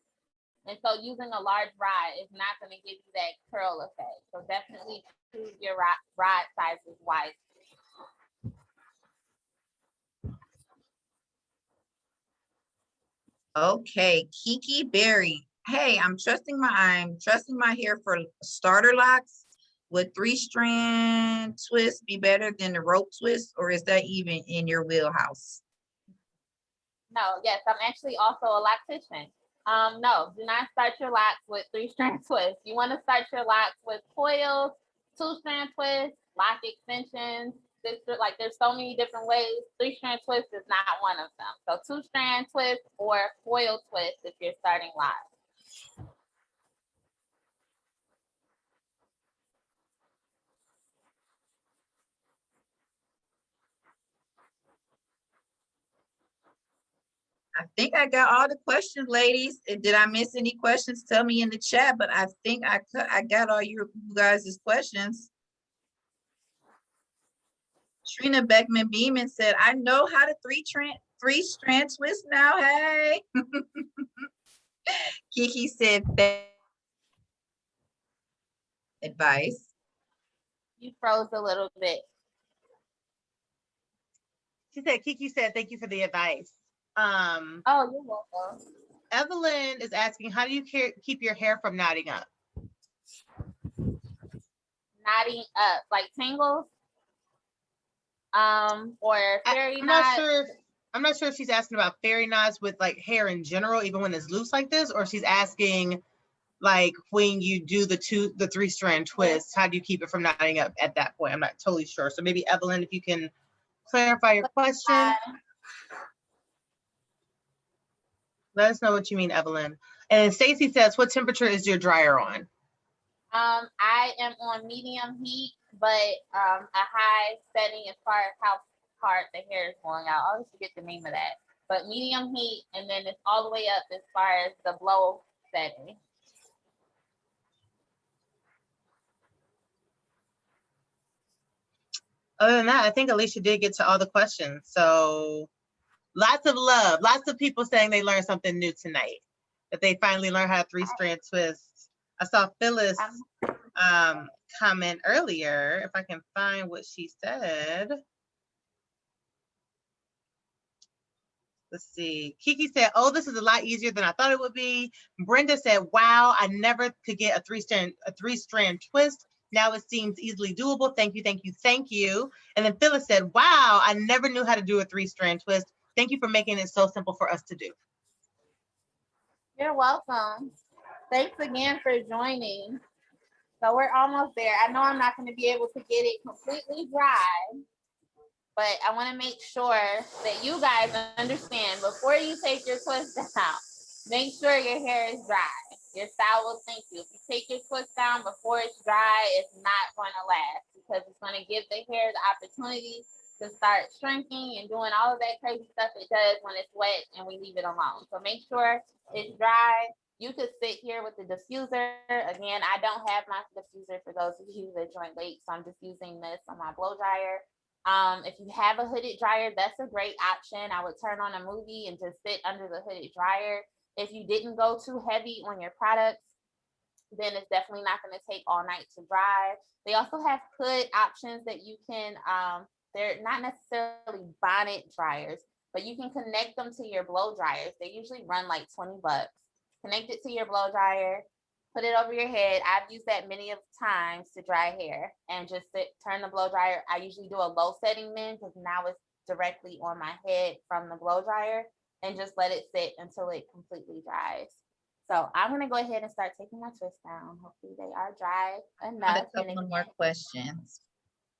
And so using a large rod is not going to give you that curl effect. So definitely choose your rod sizes wisely. Okay, Kiki Berry. Hey, I'm trusting my hair for starter locks. Would 3-strand twist be better than the rope twist, or is that even in your wheelhouse? No, yes, I'm actually also a loctician. No, do not start your locks with 3-strand twists. You want to start your locks with coils, 2-strand twists, lock extensions. There's so many different ways. 3-strand twist is not one of them. So 2-strand twist or coil twist if you're starting locks. I think I got all the questions, ladies. Did I miss any questions? Tell me in the chat, but I think I got all you guys' questions. Trina Beckman Beeman said, I know how to 3-strand twist now. Hey. Kiki said advice. You froze a little bit. She said, Kiki said, thank you for the advice. Oh, you're welcome. Evelyn is asking, how do you keep your hair from knotting up? Knotting up, like tangles? Or fairy knots? I'm not sure if she's asking about fairy knots with like hair in general, even when it's loose like this, or she's asking like when you do the 3-strand twist, how do you keep it from knotting up at that point? I'm not totally sure. So maybe Evelyn, if you can clarify your question. Let us know what you mean, Evelyn. And Stacy says, what temperature is your dryer on? I am on medium heat, but a high setting as far as how hard the hair is going out. I always forget the name of that. But medium heat, and then it's all the way up as far as the blow setting. Other than that, I think Alicia did get to all the questions. So lots of love, lots of people saying they learned something new tonight, that they finally learned how to 3-strand twist. I saw Phyllis comment earlier, if I can find what she said. Let's see. Kiki said, oh, this is a lot easier than I thought it would be. Brenda said, wow, I never could get a three-strand twist. Now it seems easily doable. Thank you, thank you, thank you. And then Phyllis said, wow, I never knew how to do a 3-strand twist. Thank you for making it so simple for us to do. You're welcome. Thanks again for joining. So we're almost there. I know I'm not going to be able to get it completely dry, but I want to make sure that you guys understand before you take your twist out, make sure your hair is dry. Your style will thank you. If you take your twist down before it's dry, it's not going to last because it's going to give the hair the opportunity to start shrinking and doing all of that crazy stuff it does when it's wet and we leave it alone. So make sure it's dry. You could sit here with the diffuser. Again, I don't have my diffuser for those of you that joined late, so I'm just using this on my blow dryer. If you have a hooded dryer, that's a great option. I would turn on a movie and just sit under the hooded dryer. If you didn't go too heavy on your products, then it's definitely not going to take all night to dry. They also have hood options that you can, they're not necessarily bonnet dryers, but you can connect them to your blow dryers. They usually run like $20. Connect it to your blow dryer, put it over your head. I've used that many of times to dry hair and just turn the blow dryer. I usually do a low setting then because now it's directly on my head from the blow dryer, and just let it sit until it completely dries. So I'm going to go ahead and start taking my twists down. Hopefully they are dry enough. A couple of more questions.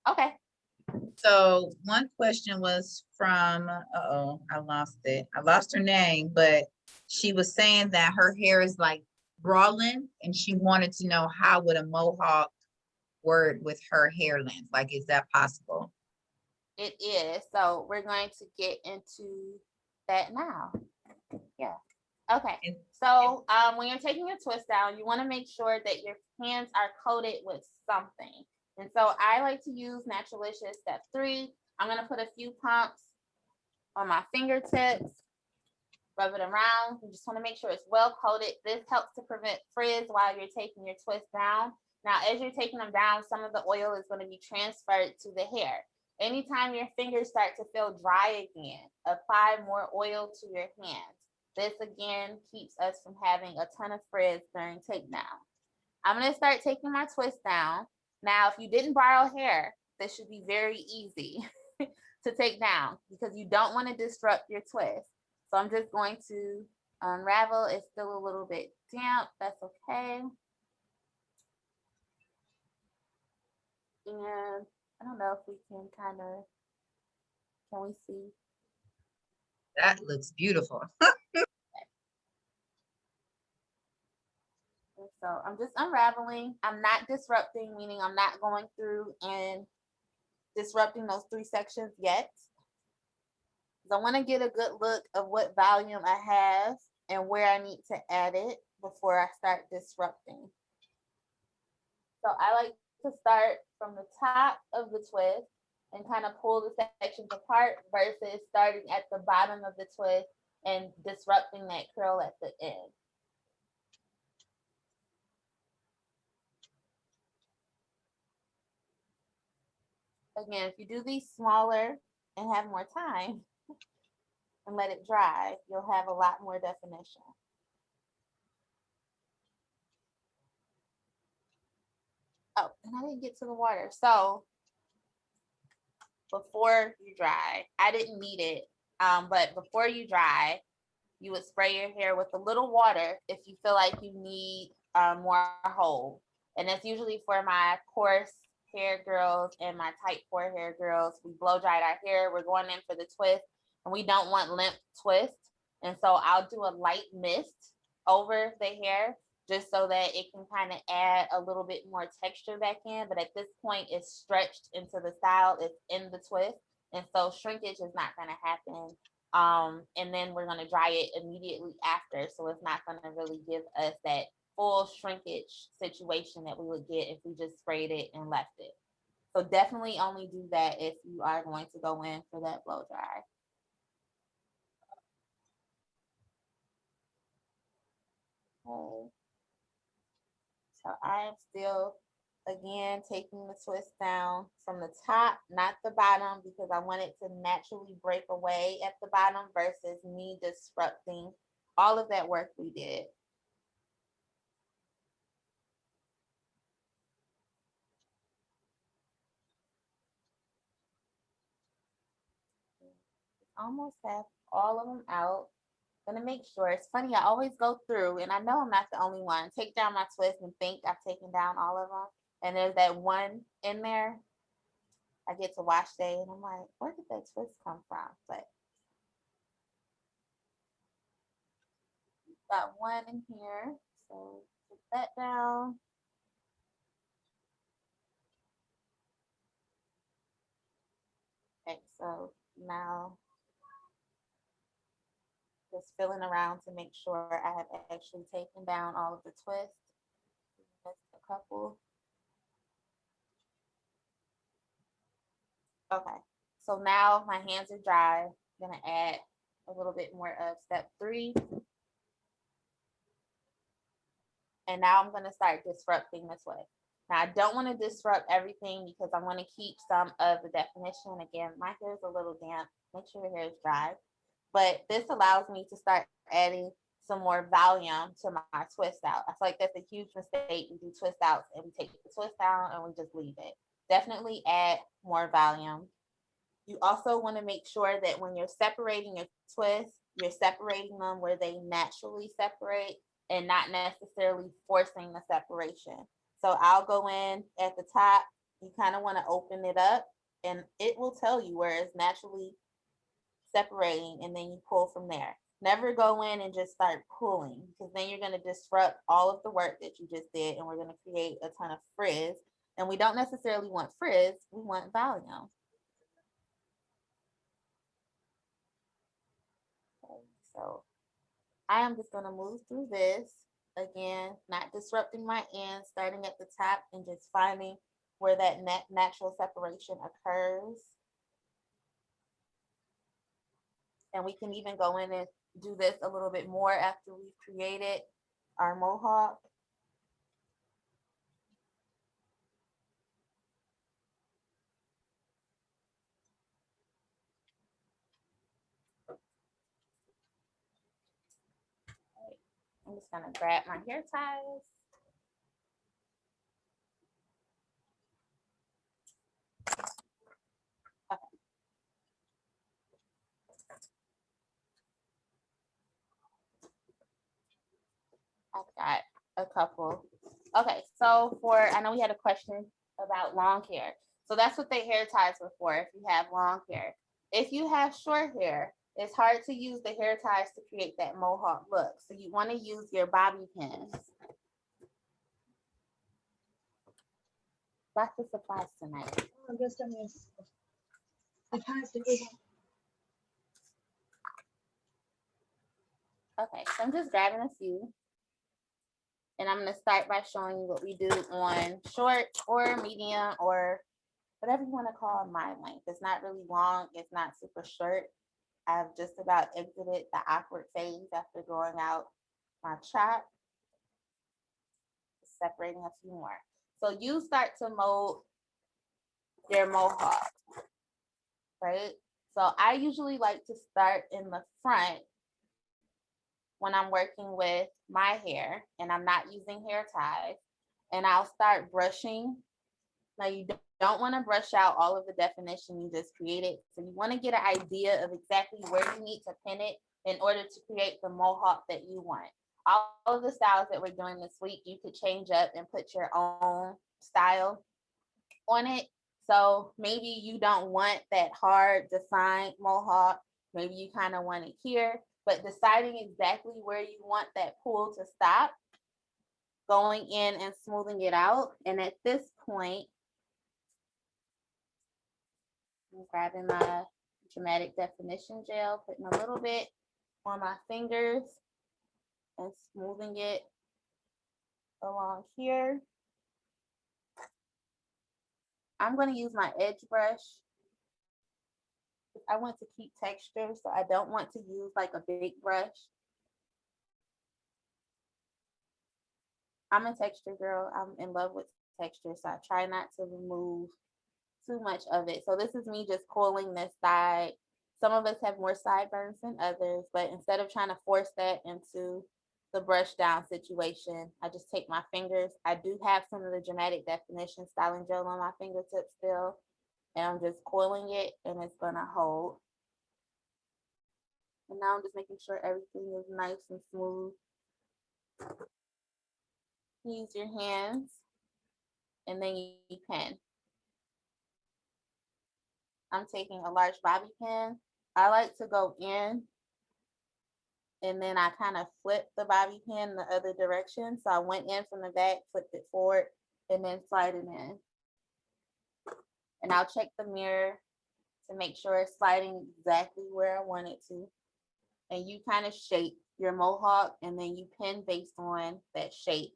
Okay. So one question was from, I lost it. I lost her name, but she was saying that her hair is like brawling and she wanted to know how would a Mohawk work with her hair length? Like, is that possible? It is. So we're going to get into that now. Yeah. Okay. So when you're taking your twist down, you want to make sure that your hands are coated with something. And so I like to use Naturalicious step 3. I'm going to put a few pumps on my fingertips, rub it around. You just want to make sure it's well coated. This helps to prevent frizz while you're taking your twist down. Now, as you're taking them down, some of the oil is going to be transferred to the hair. Anytime your fingers start to feel dry again, apply more oil to your hands. This again keeps us from having a ton of frizz during takedown. I'm going to start taking my twist down. Now, if you didn't borrow hair, this should be very easy to take down because you don't want to disrupt your twist. So I'm just going to unravel. It's still a little bit damp. That's okay. And I don't know if we can can we see? That looks beautiful. So I'm just unraveling. I'm not disrupting, meaning I'm not going through and disrupting those 3 sections yet. I want to get a good look of what volume I have and where I need to add it before I start disrupting. So I like to start from the top of the twist and kind of pull the sections apart versus starting at the bottom of the twist and disrupting that curl at the end. Again, if you do these smaller and have more time and let it dry, you'll have a lot more definition. Oh, and I didn't get to the water. So before you dry, I didn't need it, but before you dry, you would spray your hair with a little water if you feel like you need more whole. And that's usually for my coarse hair girls and my tight core hair girls. We blow dried our hair. We're going in for the twist, and we don't want limp twist. And so I'll do a light mist over the hair just so that it can kind of add a little bit more texture back in. But at this point, it's stretched into the style. It's in the twist. And so shrinkage is not going to happen. And then we're going to dry it immediately after. So it's not going to really give us that full shrinkage situation that we would get if we just sprayed it and left it. So definitely only do that if you are going to go in for that blow dry. Okay. So I am still, again, taking the twist down from the top, not the bottom, because I want it to naturally break away at the bottom versus me disrupting all of that work we did. Almost have all of them out. Gonna make sure. It's funny, I always go through, and I know I'm not the only one, take down my twist and think I've taken down all of them. And there's that one in there. I get to wash day and I'm like, where did that twist come from? But got one in here. So put that down. Okay, so now just filling around to make sure I have actually taken down all of the twists. Just a couple. Okay, so now my hands are dry. I'm gonna add a little bit more of step 3. And now I'm gonna start disrupting the twist. Now I don't want to disrupt everything because I want to keep some of the definition. Again, my hair is a little damp. Make sure your hair is dry. But this allows me to start adding some more volume to my twist out. I feel like that's a huge mistake. We do twist outs and we take the twist out and we just leave it. Definitely add more volume. You also want to make sure that when you're separating your twists, you're separating them where they naturally separate and not necessarily forcing the separation. So I'll go in at the top. You kind of want to open it up and it will tell you where it's naturally separating, and then you pull from there. Never go in and just start pulling, because then you're going to disrupt all of the work that you just did, and we're going to create a ton of frizz. And we don't necessarily want frizz, we want volume. Okay, so I am just going to move through this. Again, not disrupting my ends, starting at the top and just finding where that natural separation occurs. And we can even go in and do this a little bit more after we've created our mohawk. Okay. I'm just gonna grab my hair ties. Okay. I've got a couple. Okay, so I know we had a question about long hair. So that's what the hair ties were for, if you have long hair. If you have short hair, it's hard to use the hair ties to create that mohawk look. So you want to use your bobby pins. Lots of supplies tonight. Okay, so I'm just grabbing a few. And I'm going to start by showing you what we do on short or medium or whatever you want to call my length. It's not really long. It's not super short. I've just about exited the awkward phase after growing out my chop. Separating a few more. So you start to mold your mohawk, right? So I usually like to start in the front when I'm working with my hair and I'm not using hair ties, and I'll start brushing. Now you don't want to brush out all of the definition you just created. So you want to get an idea of exactly where you need to pin it in order to create the mohawk that you want. all of the styles that we're doing this week, you could change up and put your own style on it. So maybe you don't want that hard defined mohawk. Maybe you kind of want it here, but deciding exactly where you want that pull to stop, going in and smoothing it out. And at this point, I'm grabbing my dramatic definition gel, putting a little bit on my fingers and smoothing it along here. I'm going to use my edge brush. I want to keep texture, so I don't want to use like a big brush. I'm a texture girl. I'm in love with texture, so I try not to remove too much of it. So this is me just coiling this side. Some of us have more sideburns than others, but instead of trying to force that into the brush down situation, I just take my fingers. I do have some of the dramatic definition styling gel on my fingertips still, and I'm just coiling it, and it's gonna hold. And now I'm just making sure everything is nice and smooth. Use your hands, and then you pen. I'm taking a large bobby pin. I like to go in, and then I kind of flip the bobby pin the other direction. So I went in from the back, flipped it forward, and then slide it in. And I'll check the mirror to make sure it's sliding exactly where I want it to. And you kind of shape your mohawk, and then you pin based on that shape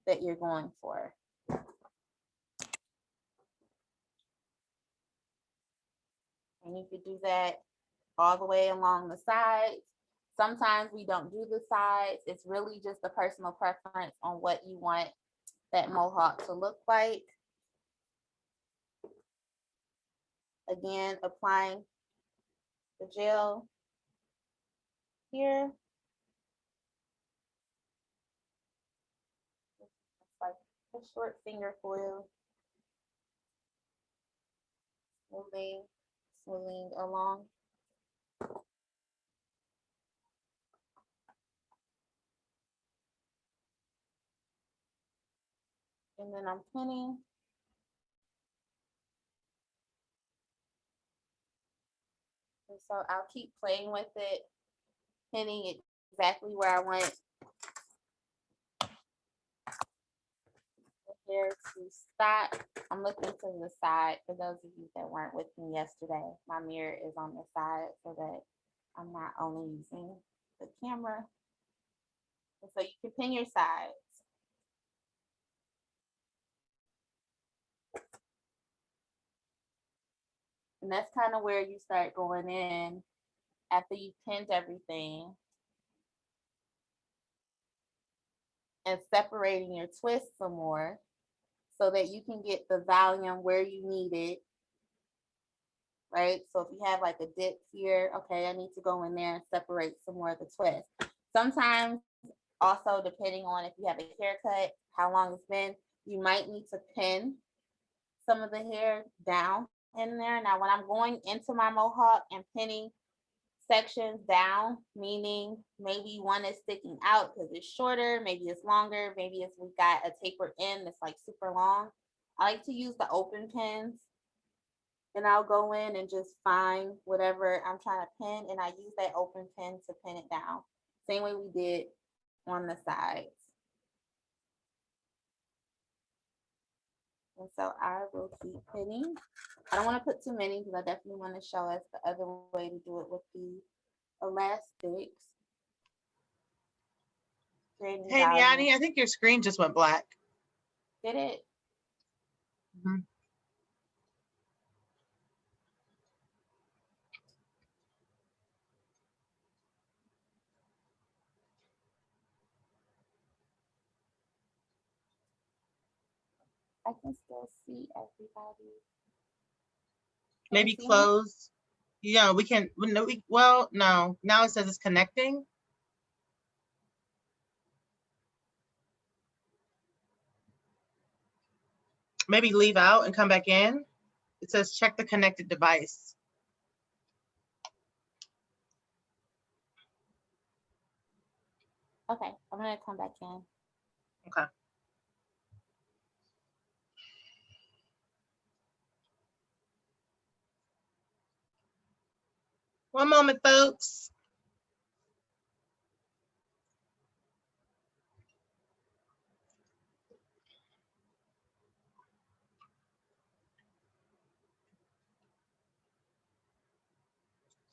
that you're going for. And you could do that all the way along the sides. Sometimes we don't do the sides. It's really just a personal preference on what you want that mohawk to look like. Again, applying the gel here. It's like a short finger foil. Smoothing along. And then I'm pinning. And so I'll keep playing with it, pinning it exactly where I want the hair to stop. I'm looking to the side for those of you that weren't with me yesterday. My mirror is on the side so that I'm not only using the camera. And so you can pin your sides. And that's kind of where you start going in after you've pinned everything and separating your twist some more so that you can get the volume where you need it, right? So if you have like a dip here, okay, I need to go in there and separate some more of the twist. Sometimes also, depending on if you have a haircut, how long it's been, you might need to pin some of the hair down in there. Now, when I'm going into my mohawk and pinning sections down, meaning maybe one is sticking out because it's shorter, maybe it's longer, maybe it's we got a tapered end that's like super long. I like to use the open pins, and I'll go in and just find whatever I'm trying to pin, and I use that open pin to pin it down. Same way we did on the sides. And so I will keep pinning. I don't want to put too many because I definitely want to show us the other way to do it with the elastics. Hey, Yanni, I think your screen just went black. Did it? Mm-hmm. I can still see everybody. Maybe close. Yeah, we can. No, well, no. Now it says it's connecting. Maybe leave out and come back in. It says check the connected device. Okay, I'm gonna come back in. Okay. One moment, folks.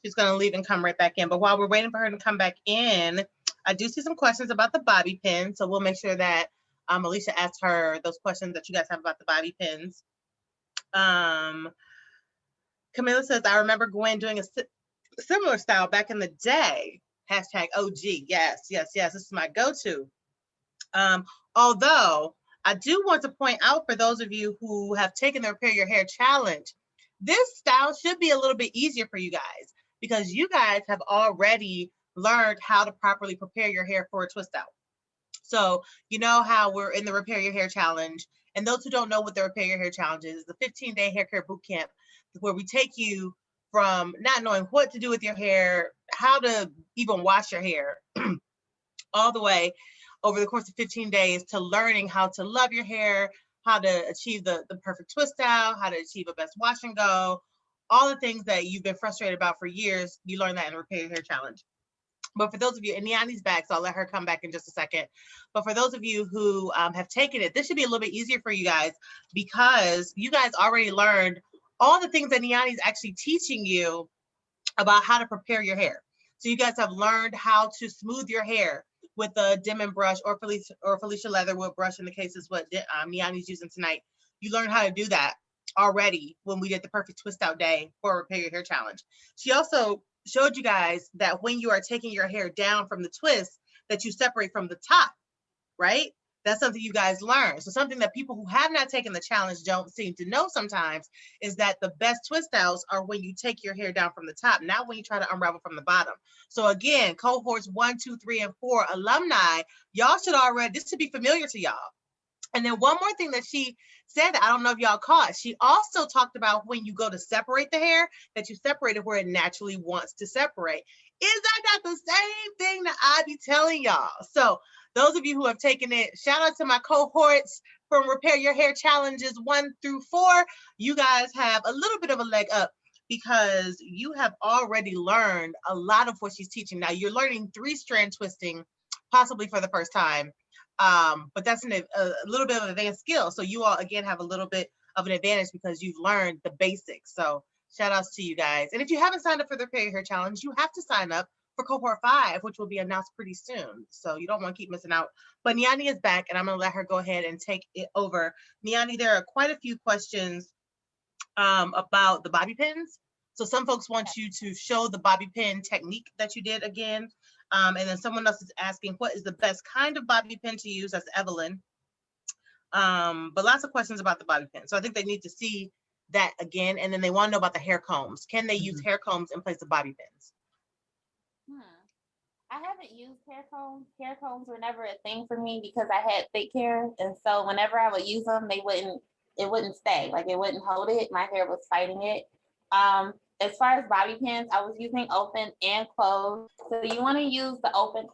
She's going to leave and come right back in. But while we're waiting for her to come back in, I do see some questions about the bobby pin. So we'll make sure that Alicia asks her those questions that you guys have about the bobby pins. Camilla says, I remember Gwen doing a similar style back in the day. Hashtag OG. Yes, yes, yes. This is my go-to. Although I do want to point out for those of you who have taken the Repair Your Hair Challenge, this style should be a little bit easier for you guys because you guys have already learned how to properly prepare your hair for a twist out. So you know how we're in the Repair Your Hair Challenge. And those who don't know what the Repair Your Hair Challenge is, the 15-day hair care boot camp where we take you from not knowing what to do with your hair, how to even wash your hair, all the way over the course of 15 days to learning how to love your hair, how to achieve the perfect twist out, how to achieve a best wash and go, all the things that you've been frustrated about for years. You learn that in the Repair Your Hair Challenge. But for those of you, and Niani's back, so I'll let her come back in just a second. But for those of you who have taken it, this should be a little bit easier for you guys because you guys already learned all the things that Niani's actually teaching you about how to prepare your hair. So you guys have learned how to smooth your hair with a Denman brush or Felicia Leatherwood brush in the case is what Niani's using tonight. You learned how to do that already when we did the perfect twist out day for Repair Your Hair Challenge. She also showed you guys that when you are taking your hair down from the twist, that you separate from the top, right? That's something you guys learn. So something that people who have not taken the challenge don't seem to know sometimes is that the best twist outs are when you take your hair down from the top, not when you try to unravel from the bottom. So again, cohorts 1, 2, 3, and 4 alumni, y'all should already, this should be familiar to y'all. And then one more thing that she said that I don't know if y'all caught, she also talked about when you go to separate the hair, that you separate it where it naturally wants to separate. Is that not the same thing that I be telling y'all? So those of you who have taken it, shout out to my cohorts from Repair Your Hair Challenges 1 through 4. You guys have a little bit of a leg up because you have already learned a lot of what she's teaching. Now you're learning 3-strand twisting, possibly for the first time. But that's a little bit of advanced skill. So you all, again, have a little bit of an advantage because you've learned the basics. So shout outs to you guys. And if you haven't signed up for the Repair Your Hair Challenge, you have to sign up for cohort 5, which will be announced pretty soon. So you don't want to keep missing out. But Niani is back and I'm going to let her go ahead and take it over. Niani, there are quite a few questions about the bobby pins. So some folks want you to show the bobby pin technique that you did again. And then someone else is asking, what is the best kind of bobby pin to use? That's Evelyn. But lots of questions about the bobby pin. So I think they need to see that again. And then they want to know about the hair combs. Can they use hair combs in place of bobby pins? I haven't used hair combs. Hair combs were never a thing for me because I had thick hair. And so whenever I would use them, it wouldn't stay. Like it wouldn't hold it. My hair was fighting it. As far as bobby pins, I was using open and closed. So you want to use the open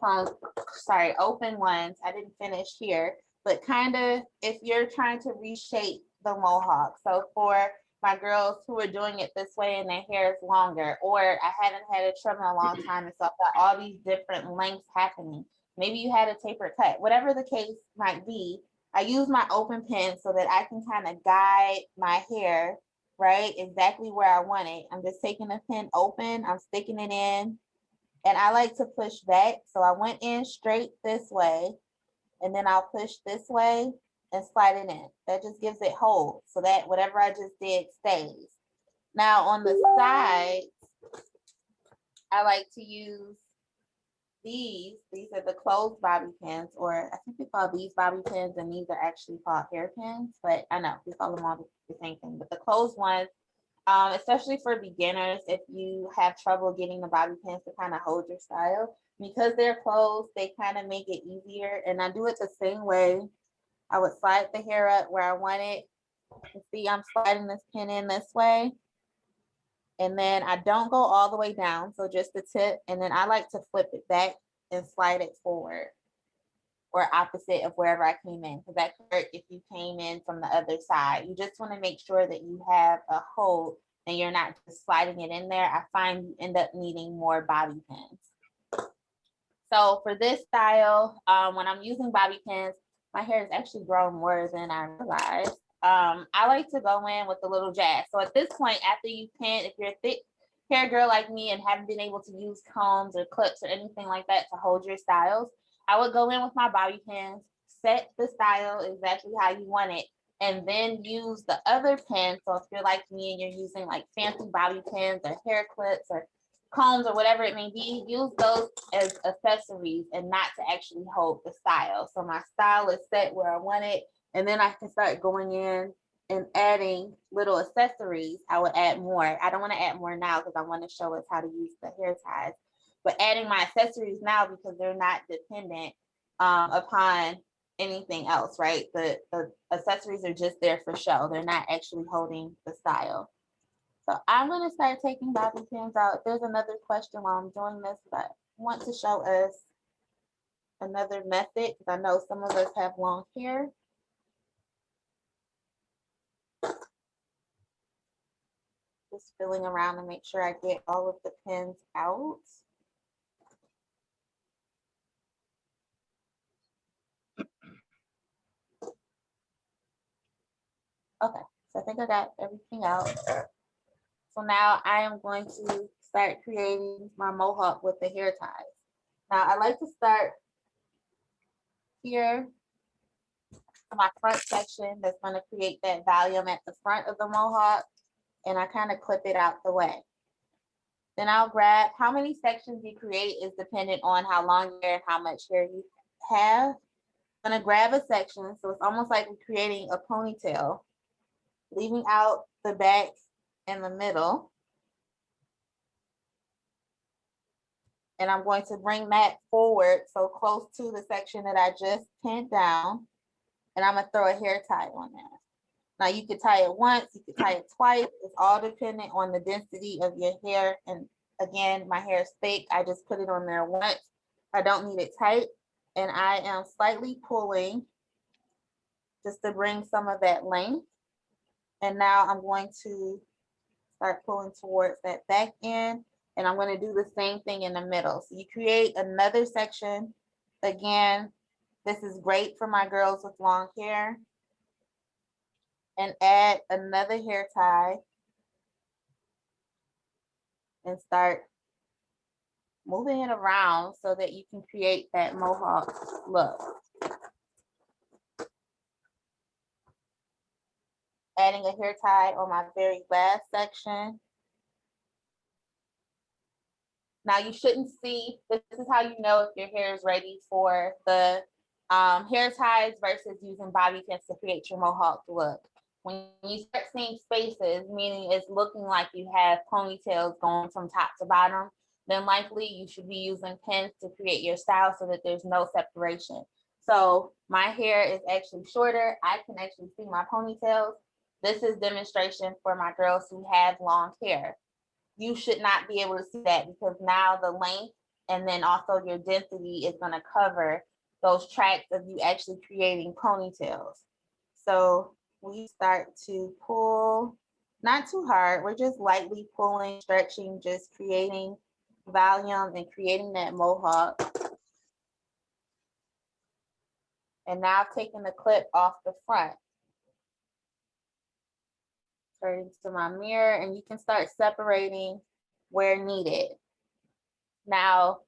ones. I didn't finish here, but kind of if you're trying to reshape the mohawk. So for my girls who are doing it this way and their hair is longer, or I haven't had a trim in a long time, and so I've got all these different lengths happening. Maybe you had a taper cut, whatever the case might be. I use my open pin so that I can kind of guide my hair right exactly where I want it. I'm just taking the pin open, I'm sticking it in, and I like to push back. So I went in straight this way, and then I'll push this way and slide it in. That just gives it hold so that whatever I just did stays. Now on the sides, I like to use these are the closed bobby pins, or I think we call these bobby pins, and these are actually called hair pins, but I know we call them all the same thing. But the closed ones, especially for beginners, if you have trouble getting the bobby pins to kind of hold your style, because they're closed, they kind of make it easier. And I do it the same way. I would slide the hair up where I want it. You see, I'm sliding this pin in this way. And then I don't go all the way down, so just the tip. And then I like to flip it back and slide it forward. or opposite of wherever I came in, because that could hurt if you came in from the other side. You just want to make sure that you have a hold and you're not just sliding it in there. I find you end up needing more bobby pins. So for this style, when I'm using bobby pins, my hair has actually grown more than I realized. I like to go in with a little jazz. So at this point, after you pin, if you're a thick hair girl like me and haven't been able to use combs or clips or anything like that to hold your styles, I would go in with my bobby pins, set the style exactly how you want it, and then use the other pins. So if you're like me and you're using like fancy bobby pins or hair clips or combs or whatever it may be, use those as accessories and not to actually hold the style. So my style is set where I want it, and then I can start going in and adding little accessories. I would add more. I don't want to add more now because I want to show us how to use the hair ties, but adding my accessories now because they're not dependent upon anything else, right? The accessories are just there for show. They're not actually holding the style. So I'm going to start taking bobby pins out. There's another question while I'm doing this, but I want to show us another method because I know some of us have long hair. Just feeling around to make sure I get all of the pins out. Okay, so I think I got everything out. So now I am going to start creating my mohawk with the hair ties. Now I like to start here, my front section that's going to create that volume at the front of the mohawk, and I kind of clip it out the way. Then I'll grab, how many sections you create is dependent on how long hair and how much hair you have. I'm going to grab a section, so it's almost like we're creating a ponytail, leaving out the back and the middle. And I'm going to bring that forward so close to the section that I just pinned down. And I'm gonna throw a hair tie on there. Now you could tie it once, you could tie it twice. It's all dependent on the density of your hair. And again, my hair is thick. I just put it on there once. I don't need it tight. And I am slightly pulling just to bring some of that length. And now I'm going to start pulling towards that back end. And I'm going to do the same thing in the middle. So you create another section. Again, this is great for my girls with long hair. And add another hair tie. And start moving it around so that you can create that mohawk look. Adding a hair tie on my very last section. Now you shouldn't see, this is how you know if your hair is ready for the hair ties versus using bobby pins to create your mohawk look. When you start seeing spaces, meaning it's looking like you have ponytails going from top to bottom, then likely you should be using pins to create your style so that there's no separation. So my hair is actually shorter. I can actually see my ponytails. This is demonstration for my girls who have long hair. You should not be able to see that because now the length and then also your density is going to cover those tracks of you actually creating ponytails. So we start to pull, not too hard. We're just lightly pulling, stretching, just creating volume and creating that mohawk. And now I've taken the clip off the front. Turn to my mirror and you can start separating where needed. Now,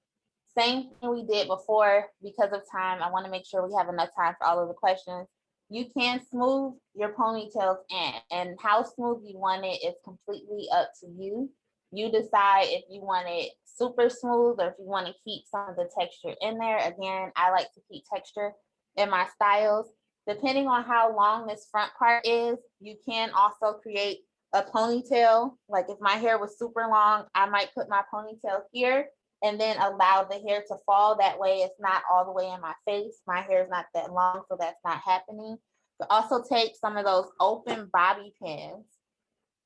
same thing we did before. Because of time, I want to make sure we have enough time for all of the questions. You can smooth your ponytails in, and how smooth you want it is completely up to you. You decide if you want it super smooth or if you want to keep some of the texture in there. Again, I like to keep texture in my styles. Depending on how long this front part is, you can also create a ponytail. Like if my hair was super long, I might put my ponytail here and then allow the hair to fall. That way it's not all the way in my face. My hair is not that long, so that's not happening. But also take some of those open bobby pins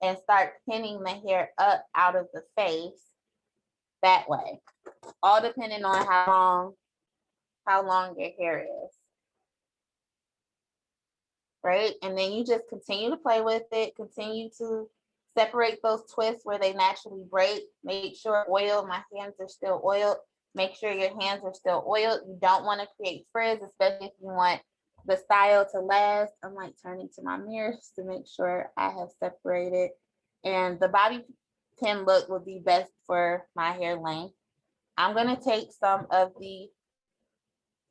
and start pinning the hair up out of the face that way. All depending on how long your hair is. right? And then you just continue to play with it, continue to separate those twists where they naturally break. Make sure my hands are still oiled. Make sure your hands are still oiled. You don't want to create frizz, especially if you want the style to last. I'm like turning to my mirrors to make sure I have separated. And the bobby pin look would be best for my hair length. I'm gonna take some of the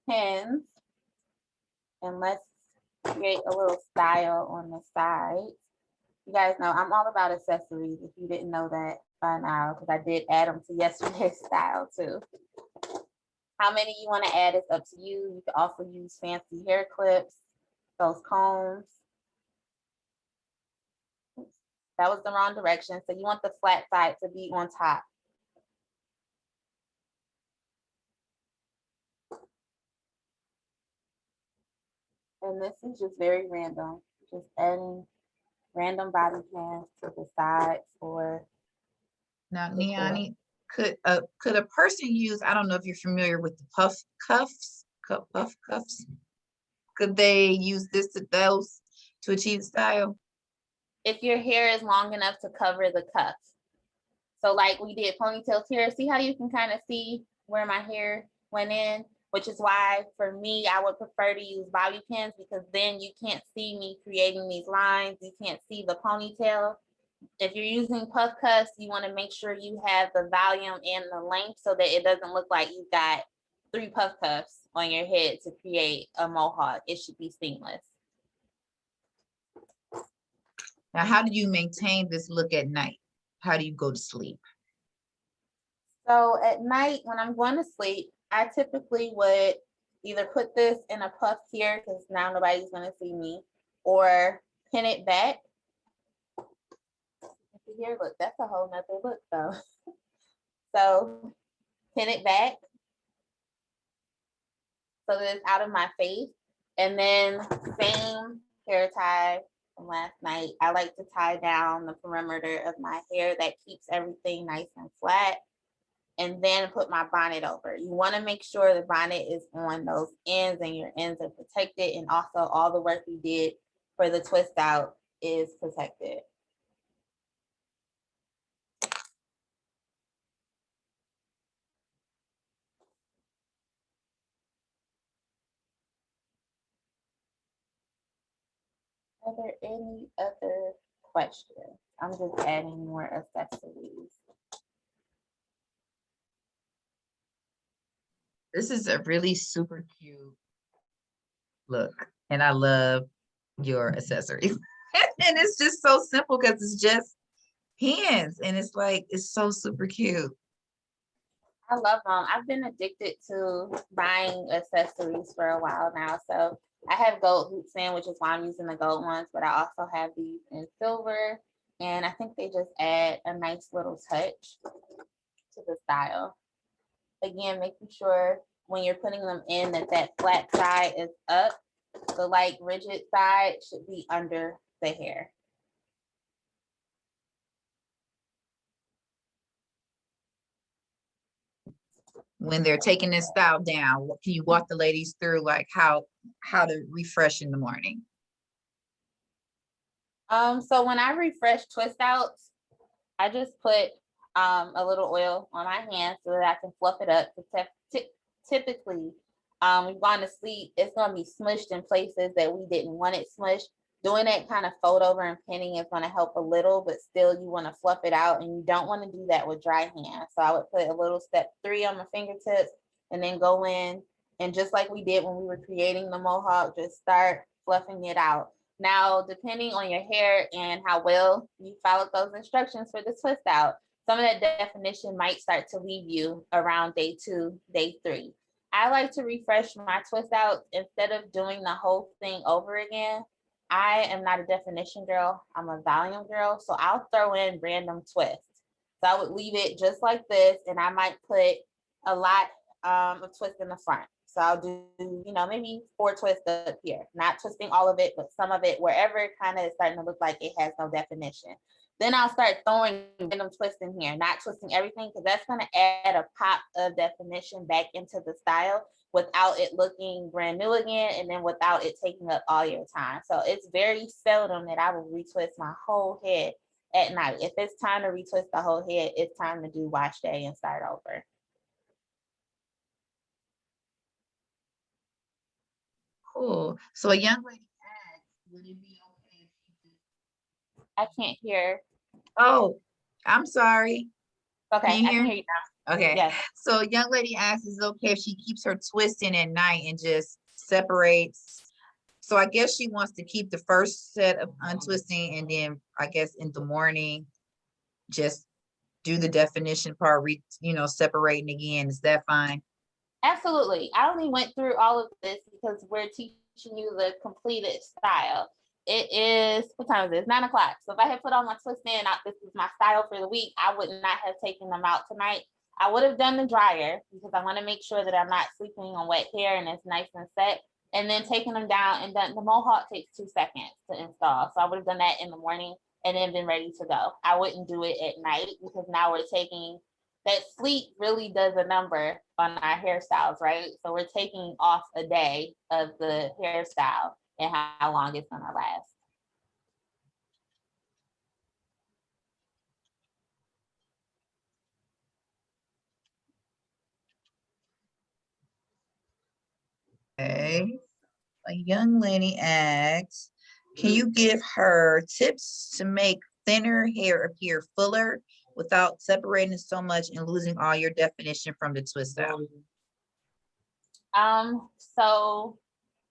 pins and let's create a little style on the side. You guys know I'm all about accessories, if you didn't know that by now, because I did add them to yesterday's style too. How many you want to add is up to you. You can also use fancy hair clips, those combs. That was the wrong direction. So you want the flat side to be on top. And this is just very random. Just adding random bobby pins to the sides for Now, the hair. Niani, could a person use, I don't know if you're familiar with the puff cuffs? Could they use those to achieve style? If your hair is long enough to cover the cuff. So like we did ponytails here, see how you can kind of see where my hair went in, which is why for me, I would prefer to use bobby pins, because then you can't see me creating these lines. You can't see the ponytail. If you're using puff cuffs, you want to make sure you have the volume and the length so that it doesn't look like you've got 3 puff cuffs on your head to create a mohawk. It should be seamless. Now, how do you maintain this look at night? How do you go to sleep? So at night, when I'm going to sleep, I typically would either put this in a puff here, because now nobody's going to see me, or pin it back. Here, look, that's a whole nother look though. So pin it back so that it's out of my face. And then same hair tie from last night. I like to tie down the perimeter of my hair. That keeps everything nice and flat. And then put my bonnet over. You want to make sure the bonnet is on those ends and your ends are protected. And also all the work we did for the twist out is protected. Are there any other questions? I'm just adding more accessories. This is a really super cute look, and I love your accessories. And it's just so simple because it's just pins, and it's like, it's so super cute. I love them. I've been addicted to buying accessories for a while now. So I have gold hoops in, which is why I'm using the gold ones, but I also have these in silver. And I think they just add a nice little touch to the style. Again, making sure when you're putting them in that flat side is up. The like rigid side should be under the hair. When they're taking this style down, can you walk the ladies through like how to refresh in the morning? So when I refresh twist outs, I just put a little oil on my hand so that I can fluff it up. Typically, we've gone to sleep, it's gonna be smushed in places that we didn't want it smushed. Doing that kind of fold over and pinning is gonna help a little, but still you wanna fluff it out, and you don't wanna do that with dry hands. So I would put a little step 3 on my fingertips and then go in, and just like we did when we were creating the mohawk, just start fluffing it out. Now, depending on your hair and how well you followed those instructions for the twist out, some of that definition might start to leave you around day 2, day 3. I like to refresh my twist out instead of doing the whole thing over again. I am not a definition girl, I'm a volume girl, so I'll throw in random twists. So I would leave it just like this, and I might put a lot of twists in the front. So I'll do, maybe 4 twists up here, not twisting all of it, but some of it, wherever it kind of is starting to look like it has no definition. Then I'll start throwing random twists in here, not twisting everything, because that's going to add a pop of definition back into the style without it looking brand new again, and then without it taking up all your time. So it's very seldom that I will retwist my whole head at night. If it's time to retwist the whole head, it's time to do wash day and start over. Cool. So a young lady asked, would it be okay if she did? I can't hear. Oh, I'm sorry. Okay, Can you I hear? can hear you now. Okay. Yes. So a young lady asks, is it okay if she keeps her twisting at night and just separates? So I guess she wants to keep the first set of untwisting, and then I guess in the morning, just do the definition part, separating again. Is that fine? Absolutely. I only went through all of this because we're teaching you the completed style. It is, what time is it? It's 9 o'clock. So if I had put all my twists in, this is my style for the week, I would not have taken them out tonight. I would have done the dryer because I want to make sure that I'm not sleeping on wet hair and it's nice and set. And then taking them down, and done the Mohawk takes 2 seconds to install. So I would have done that in the morning and then been ready to go. I wouldn't do it at night because now we're taking that sleep really does a number on our hairstyles, right? So we're taking off a day of the hairstyle and how long it's gonna last. Okay. A young lady asks, can you give her tips to make thinner hair appear fuller without separating so much and losing all your definition from the twist out? So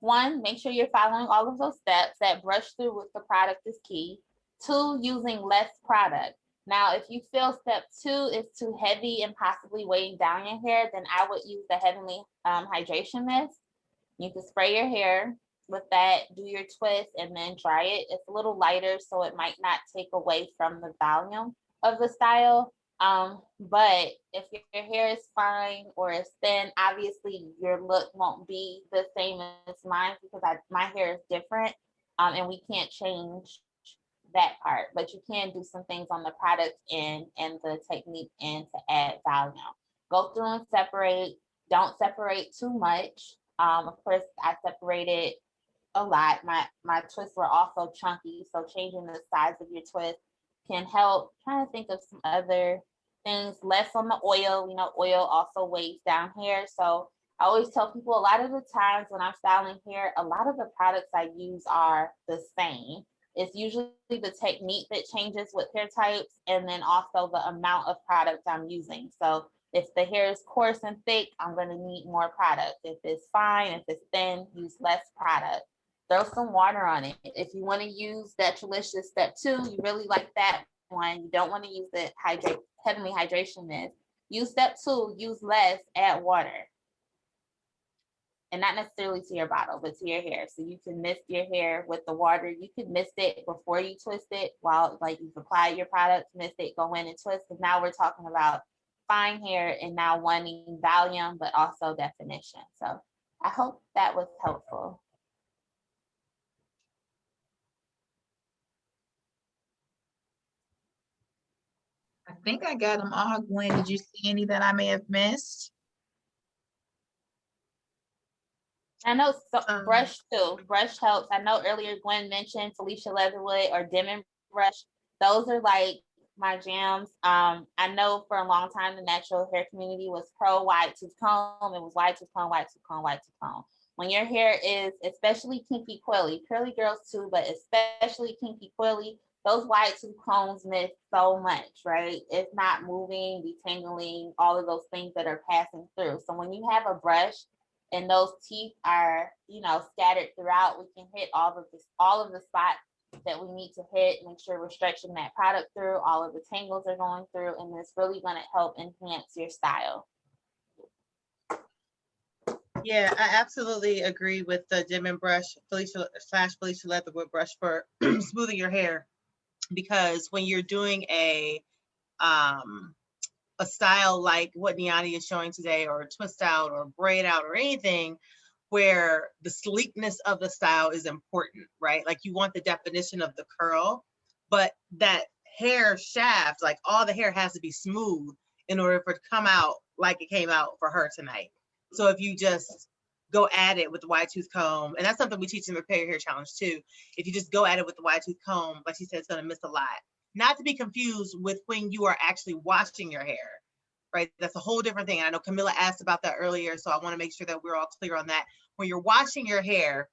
one, make sure you're following all of those steps. That brush through with the product is key. 2, using less product. Now, if you feel step 2 is too heavy and possibly weighing down your hair, then I would use the Heavenly Hydration Mist. You can spray your hair with that, do your twist, and then dry it. It's a little lighter, so it might not take away from the volume of the style. But if your hair is fine or is thin, obviously your look won't be the same as mine because my hair is different, and we can't change that part. But you can do some things on the product and the technique and to add volume. Go through and separate. Don't separate too much. Of course, I separated a lot. My twists were also chunky, so changing the size of your twist can help. I'm trying to think of some other things. Less on the oil. Oil also weighs down hair. So I always tell people a lot of the times when I'm styling hair, a lot of the products I use are the same. It's usually the technique that changes with hair types, and then also the amount of product I'm using. So if the hair is coarse and thick, I'm going to need more product. If it's fine, if it's thin, use less product. Throw some water on it. If you want to use Naturalicious step 2, you really like that one. You don't want to use the Heavenly Hydration Mist. Use step 2, use less, add water. And not necessarily to your bottle, but to your hair. So you can mist your hair with the water. You can mist it before you twist it while you've applied your product, mist it, go in and twist. Because now we're talking about fine hair and now wanting volume, but also definition. So I hope that was helpful. I think I got them all. Gwen, did you see any that I may have missed? I know brush too. Brush helps. I know earlier Gwen mentioned Felicia Leatherwood or Demon Brush. Those are like my jams. I know for a long time the natural hair community was pro wide tooth comb. It was wide tooth comb, wide tooth comb, wide tooth comb. When your hair is especially kinky coily, curly girls too, but especially kinky coily, those wide tooth combs miss so much, right? It's not moving, detangling, all of those things that are passing through. So when you have a brush and those teeth are, scattered throughout, we can hit all of the spots that we need to hit, make sure we're stretching that product through, all of the tangles are going through, and it's really going to help enhance your style. Yeah, I absolutely agree with the Demon Brush, Felicia Leatherwood brush for smoothing your hair, because when you're doing a style like what Niani is showing today, or a twist out or braid out or anything, where the sleekness of the style is important, right? Like you want the definition of the curl, but that hair shaft, like all the hair has to be smooth in order for it to come out like it came out for her tonight. So if you just go at it with the wide tooth comb, and that's something we teach in the Repair Your Hair Challenge too. If you just go at it with the wide tooth comb, like she said, it's going to miss a lot. Not to be confused with when you are actually washing your hair, right? That's a whole different thing. I know Camilla asked about that earlier, so I want to make sure that we're all clear on that. When you're washing your hair,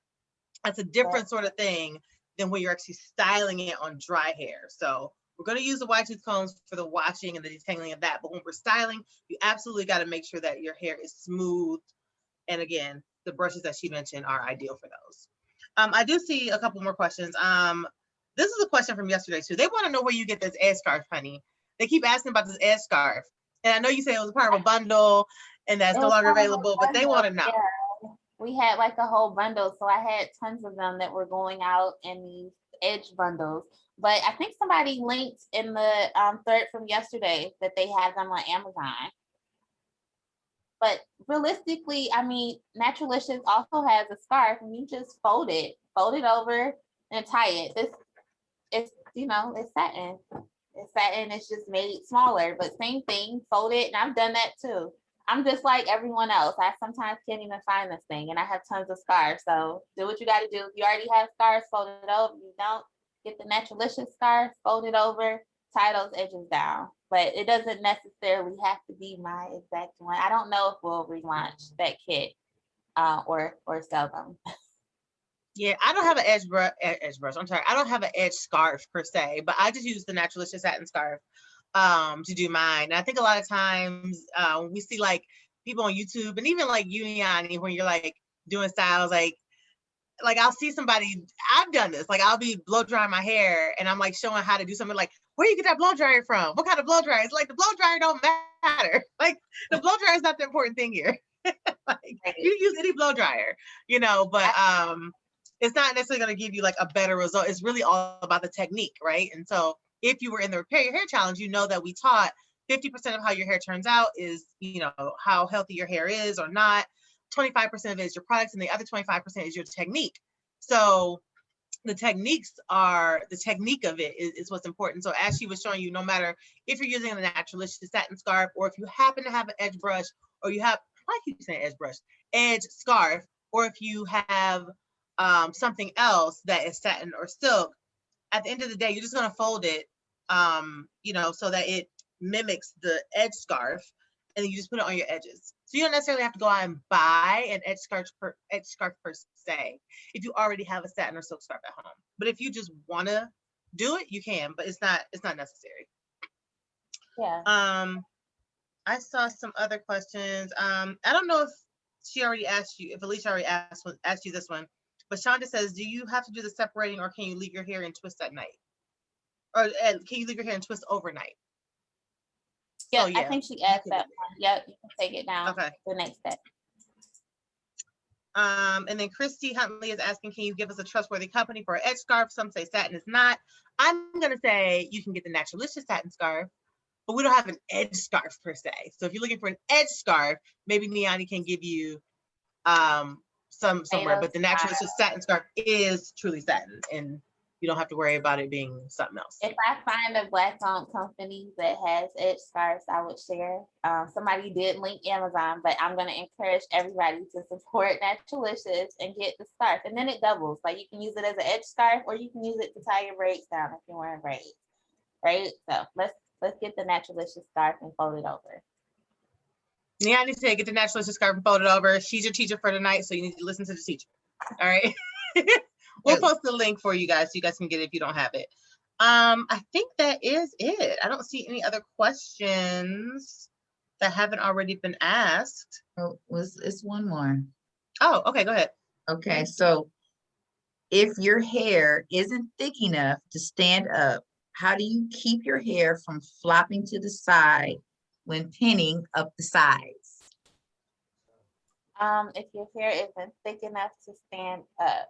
that's a different sort of thing than when you're actually styling it on dry hair. So we're going to use the wide tooth combs for the washing and the detangling of that. But when we're styling, you absolutely got to make sure that your hair is smooth. And again, the brushes that she mentioned are ideal for those. I do see a couple more questions. This is a question from yesterday too. They want to know where you get this edge scarf, honey. They keep asking about this edge scarf. And I know you said it was part of a bundle and that's no longer available, but they want to know. Yeah. We had like a whole bundle. So I had tons of them that were going out in these edge bundles. But I think somebody linked in the thread from yesterday that they have them on Amazon. But realistically, I mean, Naturalicious also has a scarf and you just fold it over and tie it. It's it's satin. It's satin, it's just made smaller, but same thing, fold it, and I've done that too. I'm just like everyone else. I sometimes can't even find this thing, and I have tons of scarves. So do what you got to do. If you already have scarves, fold it over. If you don't, get the Naturalicious scarf, fold it over, tie those edges down. But it doesn't necessarily have to be my exact one. I don't know if we'll relaunch that kit or sell them. Yeah, I don't have an edge brush. I'm sorry. I don't have an edge scarf per se, but I just use the Naturalicious satin scarf to do mine. And I think a lot of times we see like people on YouTube and even like Uniani when you're like doing styles like I'll see somebody, I've done this, like I'll be blow drying my hair and I'm like showing how to do something like, where you get that blow dryer from? What kind of blow dryer? It's like the blow dryer don't matter. Like the blow dryer is not the important thing here. Like you use any blow dryer, but it's not necessarily going to give you like a better result. It's really all about the technique, right? And so if you were in the Repair Your Hair Challenge, you know that we taught 50% of how your hair turns out is, how healthy your hair is or not. 25% of it is your products and the other 25% is your technique. So the technique of it is what's important. So as she was showing you, no matter if you're using a Naturalicious satin scarf or if you happen to have an edge brush or you have, I keep saying edge scarf, or if you have something else that is satin or silk, at the end of the day, you're just going to fold it, so that it mimics the edge scarf, and then you just put it on your edges. So you don't necessarily have to go out and buy an edge scarf per se, if you already have a satin or silk scarf at home. But if you just want to do it, you can, but it's not necessary. Yeah. I saw some other questions. I don't know if she already asked you, if Alicia already asked you this one, but Shonda says, do you have to do the separating or can you leave your hair in twist at night? Or can you leave your hair in twist overnight? Yeah, so, yeah, I think she asked that one. Yep, you can take it down. Okay. The next step. And then Christy Huntley is asking, can you give us a trustworthy company for an edge scarf? Some say satin is not. I'm going to say you can get the Naturalicious satin scarf, but we don't have an edge scarf per se. So if you're looking for an edge scarf, maybe Niani can give you somewhere, but the Naturalicious satin scarf is truly satin, and you don't have to worry about it being something else. If I find a Black-owned company that has edge scarves, I would share. Somebody did link Amazon, but I'm going to encourage everybody to support Naturalicious and get the scarf, and then it doubles. Like you can use it as an edge scarf, or you can use it to tie your braids down if you're wearing braids, right? So let's get the Naturalicious scarf and fold it over. Niani said, get the Naturalicious scarf and fold it over. She's your teacher for tonight, so you need to listen to the teacher. All right. We'll post the link for you guys so you guys can get it if you don't have it. I think that is it. I don't see any other questions that haven't already been asked. Oh, it's one more. Oh, okay, go ahead. Okay, so if your hair isn't thick enough to stand up, how do you keep your hair from flopping to the side when pinning up the sides? If your hair isn't thick enough to stand up,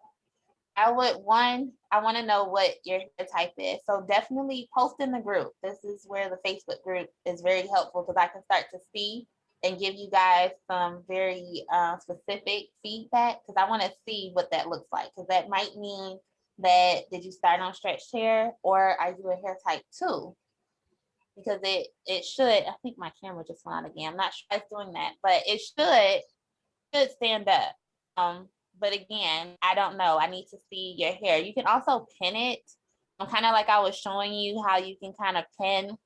I want to know what your hair type is. So definitely post in the group. This is where the Facebook group is very helpful because I can start to see and give you guys some very specific feedback because I want to see what that looks like because that might mean did you start on stretched hair or are you a hair type 2? Because it should, I think my camera just went out again. I'm not sure it's doing that, but it should stand up. But again, I don't know. I need to see your hair. You can also pin it. Kind of like I was showing you how you can kind of pin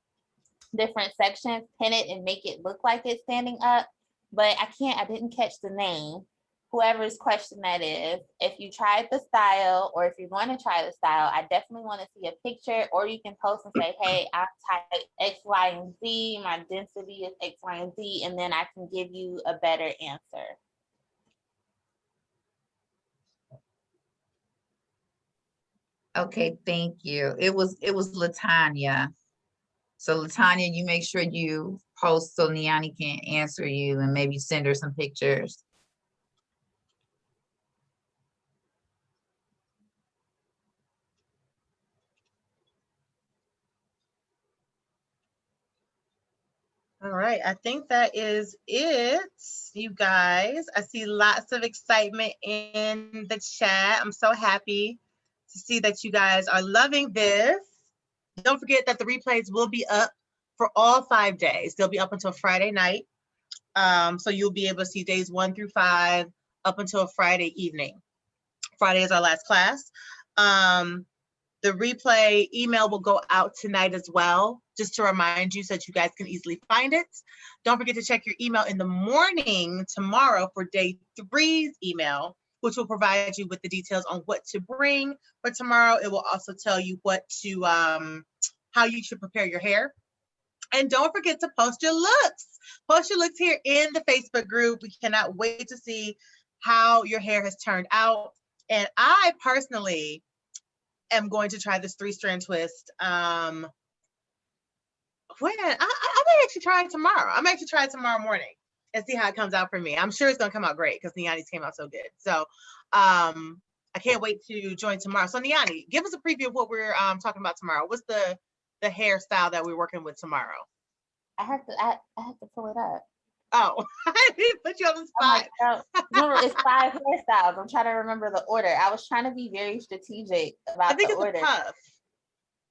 different sections, pin it and make it look like it's standing up. But I didn't catch the name. Whoever's question that is, if you tried the style or if you're going to try the style, I definitely want to see a picture, or you can post and say, hey, I'm type X, Y, and Z. My density is X, Y, and Z, and then I can give you a better answer. Okay, thank you. It was Latanya. So Latanya, you make sure you post so Niani can answer you and maybe send her some pictures. All right, I think that is it, you guys. I see lots of excitement in the chat. I'm so happy to see that you guys are loving this. Don't forget that the replays will be up for all 5 days. They'll be up until Friday night. So you'll be able to see days 1 through 5 up until Friday evening. Friday is our last class. The replay email will go out tonight as well, just to remind you so that you guys can easily find it. Don't forget to check your email in the morning tomorrow for day 3's email, which will provide you with the details on what to bring for tomorrow. It will also tell you what to, how you should prepare your hair. And don't forget to post your looks. Post your looks here in the Facebook group. We cannot wait to see how your hair has turned out. And I personally am going to try this 3-strand twist. I may actually try it tomorrow. I may actually try it tomorrow morning and see how it comes out for me. I'm sure it's gonna come out great because Niani's came out so good. So I can't wait to join tomorrow. So Niani, give us a preview of what we're talking about tomorrow. What's the hairstyle that we're working with tomorrow? I have to pull it up. Oh, I didn't put you on the spot. Remember, it's 5 hairstyles. I'm trying to remember the order. I was trying to be very strategic about the order. It's a puff.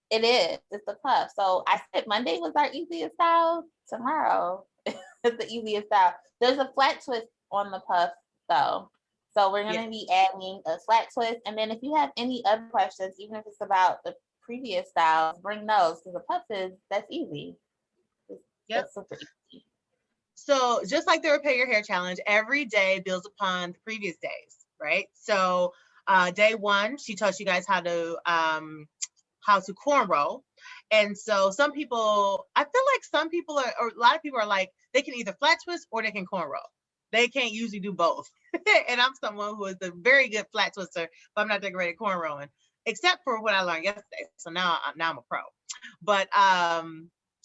It is. It's the puff. So I said Monday was our easiest style. Tomorrow is the easiest style. There's a flat twist on the puff though. So we're going to be adding a flat twist. And then if you have any other questions, even if it's about the previous styles, bring those, because the puff that's easy. That's super easy. So just like the Repair Your Hair Challenge, every day builds upon the previous days, right? So day 1, she taught you guys how to cornrow. And so some people, I feel like some people are, or a lot of people are like, they can either flat twist or they can cornrow. They can't usually do both. And I'm someone who is a very good flat twister, but I'm not that great at cornrowing, except for what I learned yesterday. So now I'm a pro. But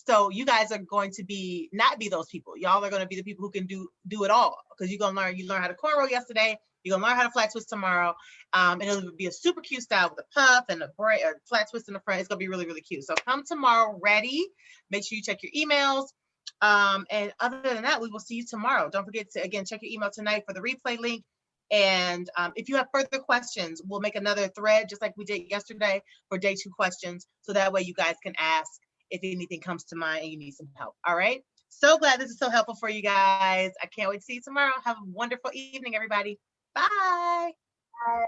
so you guys are going to not be those people. Y'all are going to be the people who can do it all, because you learn how to cornrow yesterday. You're gonna learn how to flat twist tomorrow. And it'll be a super cute style with a puff and a braid or flat twist in the front. It's gonna be really, really cute. So come tomorrow ready. Make sure you check your emails. And other than that, we will see you tomorrow. Don't forget to, again, check your email tonight for the replay link. And if you have further questions, we'll make another thread just like we did yesterday for day 2 questions. So that way you guys can ask if anything comes to mind and you need some help. All right. So glad this is so helpful for you guys. I can't wait to see you tomorrow. Have a wonderful evening, everybody. Bye. Bye.